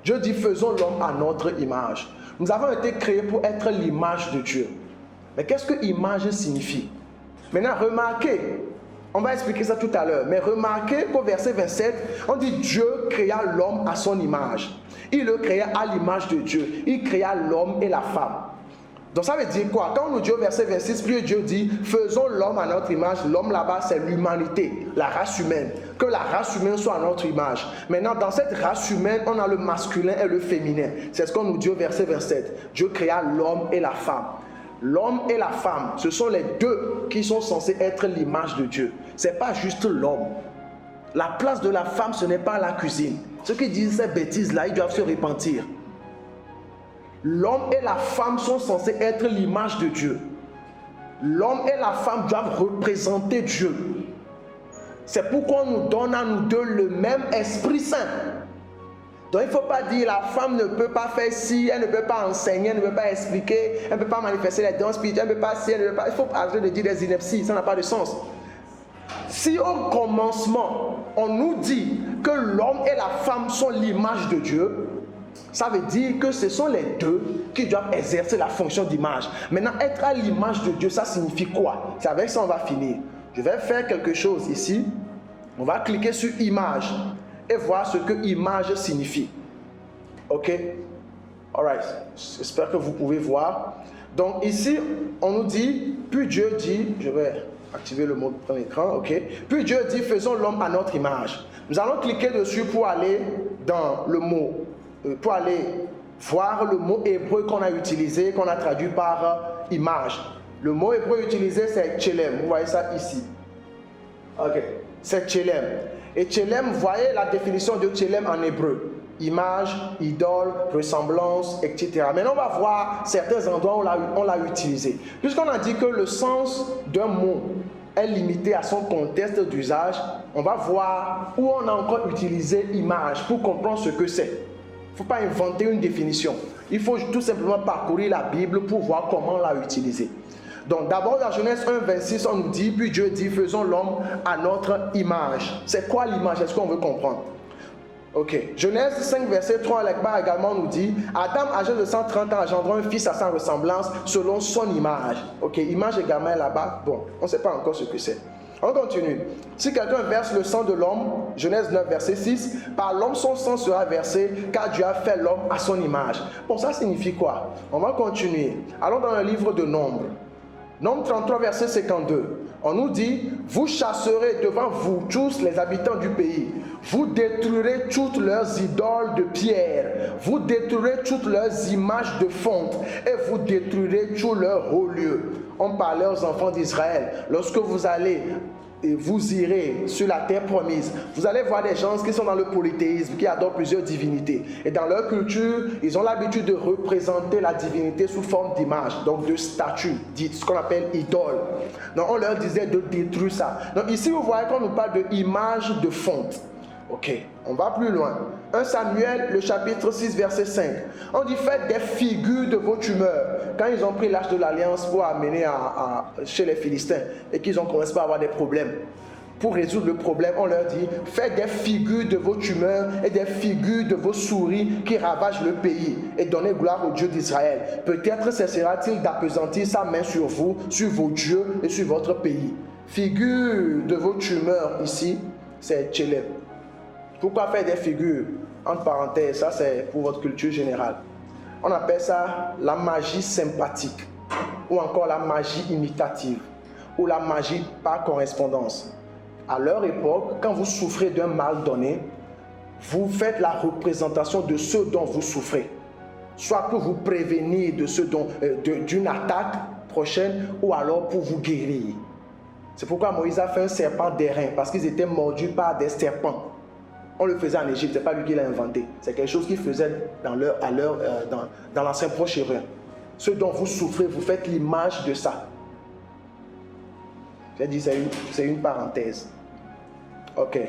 Dieu dit, faisons l'homme à notre image. Nous avons été créés pour être l'image de Dieu. Mais qu'est-ce que image signifie? Maintenant, remarquez, on va expliquer ça tout à l'heure, mais remarquez qu'au verset 27, on dit Dieu créa l'homme à son image. Il le créa à l'image de Dieu. Il créa l'homme et la femme. Donc ça veut dire quoi? Quand on nous dit au verset 26, puis Dieu dit, faisons l'homme à notre image. L'homme là-bas, c'est l'humanité, la race humaine. Que la race humaine soit à notre image. Maintenant, dans cette race humaine, on a le masculin et le féminin. C'est ce qu'on nous dit au verset 27. Dieu créa l'homme et la femme. L'homme et la femme, ce sont les deux qui sont censés être l'image de Dieu. Ce n'est pas juste l'homme. La place de la femme, ce n'est pas la cuisine. Ceux qui disent ces bêtises-là, ils doivent se repentir. L'homme et la femme sont censés être l'image de Dieu. L'homme et la femme doivent représenter Dieu. C'est pourquoi on nous donne à nous deux le même Esprit Saint. Donc il ne faut pas dire la femme ne peut pas faire ci, elle ne peut pas enseigner, elle ne peut pas expliquer, elle ne peut pas manifester les dons spirituels, elle ne peut pas ci, elle ne peut pas... Il faut arrêter de dire des inepties, ça n'a pas de sens. Si au commencement, on nous dit que l'homme et la femme sont l'image de Dieu, ça veut dire que ce sont les deux qui doivent exercer la fonction d'image. Maintenant, être à l'image de Dieu, ça signifie quoi? C'est avec ça qu'on va finir. Je vais faire quelque chose ici. On va cliquer sur image et voir ce que image signifie. Ok? Alright. J'espère que vous pouvez voir. Donc ici, on nous dit, puis Dieu dit, je vais activer le mode premier écran, ok? Puis Dieu dit, faisons l'homme à notre image. Nous allons cliquer dessus pour aller dans le mot, pour aller voir le mot hébreu qu'on a utilisé, qu'on a traduit par image. Le mot hébreu utilisé, c'est tchelem. Vous voyez ça ici. Ok. C'est tchelem. Et tchelem, vous voyez la définition de tchelem en hébreu. Image, idole, ressemblance, etc. Maintenant, on va voir certains endroits où on l'a utilisé. Puisqu'on a dit que le sens d'un mot est limité à son contexte d'usage, on va voir où on a encore utilisé image pour comprendre ce que c'est. Il ne faut pas inventer une définition. Il faut tout simplement parcourir la Bible pour voir comment on l'a utilisé. Donc d'abord dans Genèse 1, 26, on nous dit, puis Dieu dit, faisons l'homme à notre image. C'est quoi l'image? Est-ce qu'on veut comprendre? Ok. Genèse 5, verset 3, l'Ekbar également nous dit, Adam, âgé de 130 ans, engendra un fils à sa ressemblance, selon son image. Ok, image également est là-bas. Bon, on ne sait pas encore ce que c'est. On continue. Si quelqu'un verse le sang de l'homme, Genèse 9, verset 6, par l'homme son sang sera versé, car Dieu a fait l'homme à son image. Bon, ça signifie quoi? On va continuer. Allons dans le livre de Nombres. Nombre 33, verset 52. On nous dit, vous chasserez devant vous tous les habitants du pays. Vous détruirez toutes leurs idoles de pierre. Vous détruirez toutes leurs images de fonte. Et vous détruirez tous leurs hauts lieux. On parlait aux enfants d'Israël. Lorsque vous allez et vous irez sur la terre promise, vous allez voir des gens qui sont dans le polythéisme, qui adorent plusieurs divinités. Et dans leur culture, ils ont l'habitude de représenter la divinité sous forme d'image, donc de statue, ce qu'on appelle idole. Donc on leur disait de détruire ça. Donc ici, vous voyez qu'on nous parle de image de fonte. Ok, on va plus loin. 1 Samuel, le chapitre 6, verset 5. On dit, faites des figures de vos tumeurs. Quand ils ont pris l'âge de l'alliance pour amener chez les Philistins et qu'ils ont commencé à avoir des problèmes, pour résoudre le problème, on leur dit, faites des figures de vos tumeurs et des figures de vos souris qui ravagent le pays et donnez gloire au Dieu d'Israël. Peut-être cessera-t-il d'appesantir sa main sur vous, sur vos dieux et sur votre pays. Figure de vos tumeurs ici, c'est Tchelem. Pourquoi faire des figures? Entre parenthèses, ça c'est pour votre culture générale. On appelle ça la magie sympathique, ou encore la magie imitative, ou la magie par correspondance. À leur époque, quand vous souffrez d'un mal donné, vous faites la représentation de ce dont vous souffrez. Soit pour vous prévenir d'une attaque prochaine, ou alors pour vous guérir. C'est pourquoi Moïse a fait un serpent d'airain, parce qu'ils étaient mordus par des serpents. On le faisait en Égypte, ce n'est pas lui qui l'a inventé. C'est quelque chose qu'ils faisaient dans l'ancien Proche-Orient. Ce dont vous souffrez, vous faites l'image de ça. J'ai dit, c'est une parenthèse. Ok.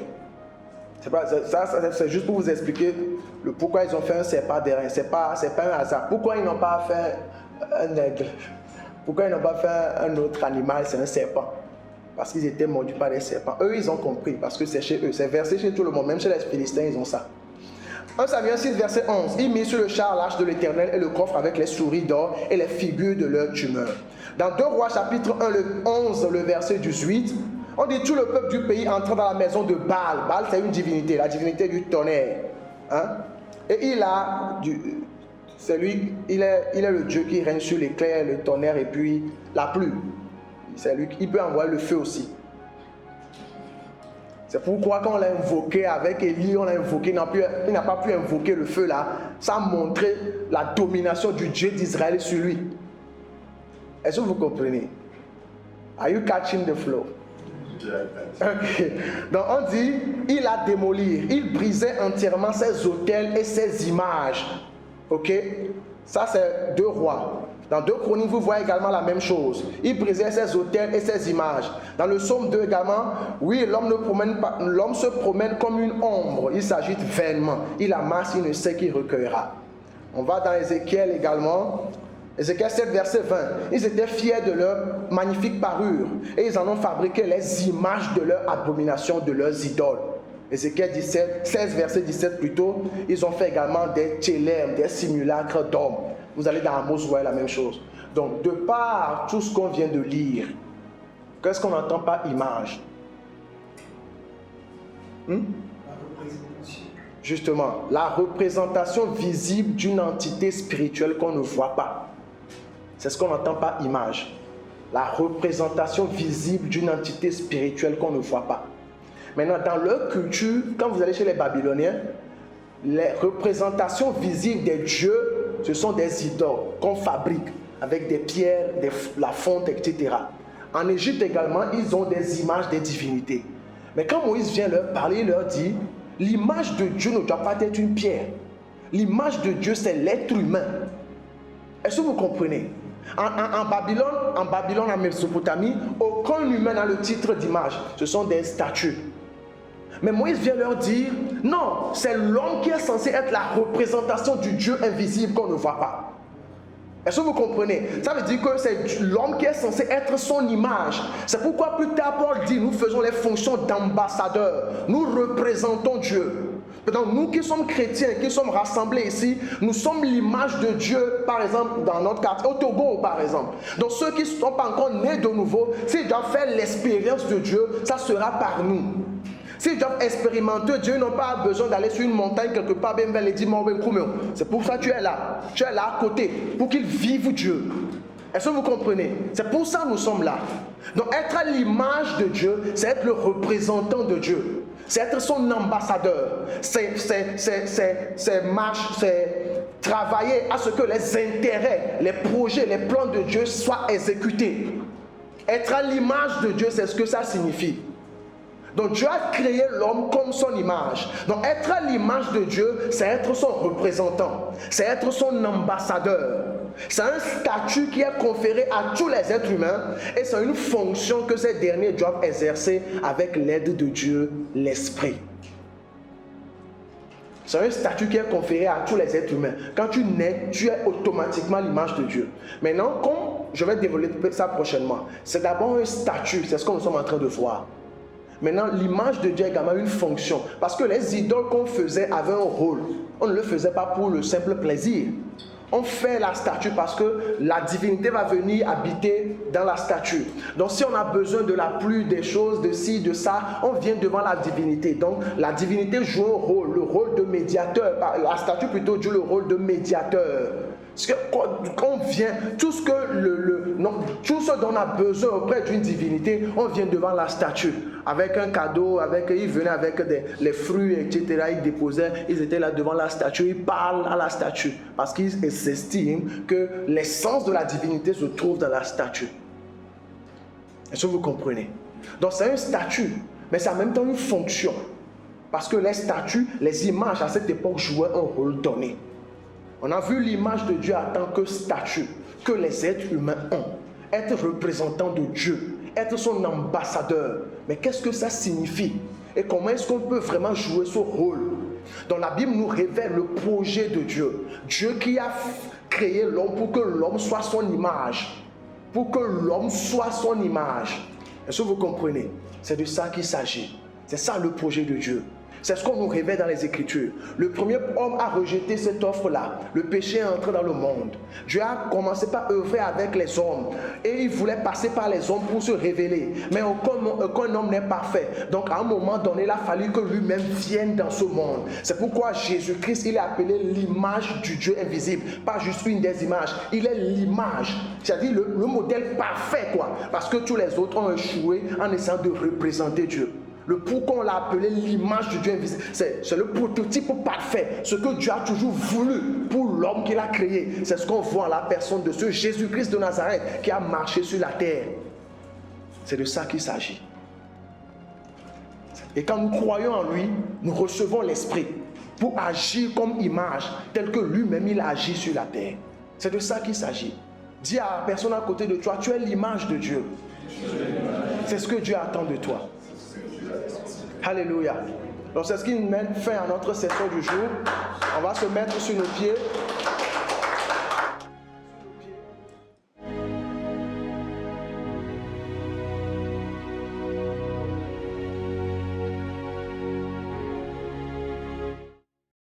C'est juste pour vous expliquer pourquoi ils ont fait un serpent d'airain. Ce n'est pas un hasard. Pourquoi ils n'ont pas fait un aigle? Pourquoi ils n'ont pas fait un autre animal? C'est un serpent. Parce qu'ils étaient mordus par des serpents. Eux, ils ont compris, parce que c'est chez eux. C'est versé chez tout le monde, même chez les Philistins, ils ont ça. 1 Samuel 6, verset 11. Il mit sur le char l'arche de l'Éternel et le coffre avec les souris d'or et les figures de leurs tumeurs. Dans 2 Rois, chapitre 1, le 11, le verset 18, on dit tout le peuple du pays entra dans la maison de Baal. Baal, c'est une divinité, la divinité du tonnerre. Hein? Et il est le Dieu qui règne sur l'éclair, le tonnerre et puis la pluie. C'est lui qui peut envoyer le feu aussi. C'est pourquoi quand on l'a invoqué avec Élie, on l'a invoqué, il n'a pas pu invoquer le feu là. Ça a montré la domination du Dieu d'Israël sur lui. Est-ce que vous comprenez? Are you catching the flow? Okay. Donc on dit, il a démoli, il brisait entièrement ses autels et ses images. Ok? Ça, c'est 2 rois. Dans 2 Chroniques, vous voyez également la même chose. Il brisait ses autels et ses images. Dans le psaume 2 également, oui, l'homme se promène comme une ombre. Il s'agite vainement. Il amasse, il ne sait qui recueillera. On va dans Ézéchiel également. Ézéchiel 7, verset 20. Ils étaient fiers de leur magnifique parure et ils en ont fabriqué les images de leur abomination, de leurs idoles. Ézéchiel 16, verset 17 plutôt. Ils ont fait également des télèmes, des simulacres d'hommes. Vous allez dans Amos, vous voyez la même chose. Donc, de par tout ce qu'on vient de lire, qu'est-ce qu'on entend par image? La représentation. Justement, la représentation visible d'une entité spirituelle qu'on ne voit pas. C'est ce qu'on entend par image. La représentation visible d'une entité spirituelle qu'on ne voit pas. Maintenant, dans leur culture, quand vous allez chez les Babyloniens, les représentations visibles des dieux, ce sont des idoles qu'on fabrique avec des pierres, la fonte, etc. En Égypte également, ils ont des images des divinités. Mais quand Moïse vient leur parler, il leur dit, l'image de Dieu ne doit pas être une pierre. L'image de Dieu, c'est l'être humain. Est-ce que vous comprenez? En Babylone, en Mésopotamie, aucun humain n'a le titre d'image. Ce sont des statues. Mais Moïse vient leur dire, non, c'est l'homme qui est censé être la représentation du Dieu invisible qu'on ne voit pas. Est-ce que vous comprenez? Ça veut dire que c'est l'homme qui est censé être son image. C'est pourquoi plus tard Paul dit, nous faisons les fonctions d'ambassadeurs. Nous représentons Dieu. Donc nous qui sommes chrétiens, qui sommes rassemblés ici, nous sommes l'image de Dieu, par exemple, dans notre quartier, au Togo par exemple. Donc ceux qui ne sont pas encore nés de nouveau, s'ils doivent faire l'expérience de Dieu, ça sera par nous. S'ils doivent expérimenter Dieu, ils n'ont pas besoin d'aller sur une montagne quelque part, c'est pour ça que tu es là. Tu es là à côté, pour qu'ils vivent Dieu. Est-ce que vous comprenez? C'est pour ça que nous sommes là. Donc être à l'image de Dieu, c'est être le représentant de Dieu. C'est être son ambassadeur. C'est travailler à ce que les intérêts, les projets, les plans de Dieu soient exécutés. Être à l'image de Dieu, c'est ce que ça signifie. Donc Dieu a créé l'homme comme son image. Donc être à l'image de Dieu, c'est être son représentant. C'est être son ambassadeur. C'est un statut qui est conféré à tous les êtres humains et c'est une fonction que ces derniers doivent exercer avec l'aide de Dieu, l'Esprit. C'est un statut qui est conféré à tous les êtres humains. Quand tu nais, tu es automatiquement l'image de Dieu. Maintenant, comme je vais développer ça prochainement, c'est d'abord un statut, c'est ce que nous sommes en train de voir. Maintenant, l'image de Dieu a également une fonction. Parce que les idoles qu'on faisait avaient un rôle. On ne le faisait pas pour le simple plaisir. On fait la statue parce que la divinité va venir habiter dans la statue. Donc si on a besoin de la pluie, des choses, de ci, de ça, on vient devant la divinité. Donc la divinité joue un rôle, le rôle de médiateur. La statue plutôt joue le rôle de médiateur. Parce que quand on vient, tout ce dont on a besoin auprès d'une divinité, on vient devant la statue. Avec un cadeau, ils venaient avec les fruits, etc. Ils déposaient, ils étaient là devant la statue, ils parlent à la statue. Parce qu'ils s'estiment que l'essence de la divinité se trouve dans la statue. Est-ce que vous comprenez? Donc c'est un statut, mais c'est en même temps une fonction. Parce que les statues, les images à cette époque jouaient un rôle donné. On a vu l'image de Dieu en tant que statut que les êtres humains ont. Être représentant de Dieu, être son ambassadeur. Mais qu'est-ce que ça signifie? Et comment est-ce qu'on peut vraiment jouer ce rôle? Donc la Bible nous révèle le projet de Dieu. Dieu qui a créé l'homme pour que l'homme soit son image. Pour que l'homme soit son image. Est-ce que vous comprenez? C'est de ça qu'il s'agit. C'est ça le projet de Dieu. C'est ce qu'on nous révèle dans les Écritures. Le premier homme a rejeté cette offre-là. Le péché est entré dans le monde. Dieu a commencé par œuvrer avec les hommes. Et il voulait passer par les hommes pour se révéler. Mais aucun homme n'est parfait. Donc à un moment donné, il a fallu que lui-même vienne dans ce monde. C'est pourquoi Jésus-Christ, il est appelé l'image du Dieu invisible. Pas juste une des images. Il est l'image. C'est-à-dire le modèle parfait, quoi. Parce que tous les autres ont échoué en essayant de représenter Dieu. Le pourquoi on l'a appelé l'image du Dieu invisible, c'est le prototype parfait, ce que Dieu a toujours voulu pour l'homme qu'il a créé. C'est ce qu'on voit en la personne de ce Jésus-Christ de Nazareth qui a marché sur la terre. C'est de ça qu'il s'agit. Et quand nous croyons en lui, nous recevons l'Esprit. pour agir comme image, tel que lui-même il agit sur la terre. C'est de ça qu'il s'agit. Dis à la personne à côté de toi, tu es l'image de Dieu. C'est ce que Dieu attend de toi. Alléluia. Donc c'est ce qui nous mène fin à notre session du jour. On va se mettre sur nos pieds.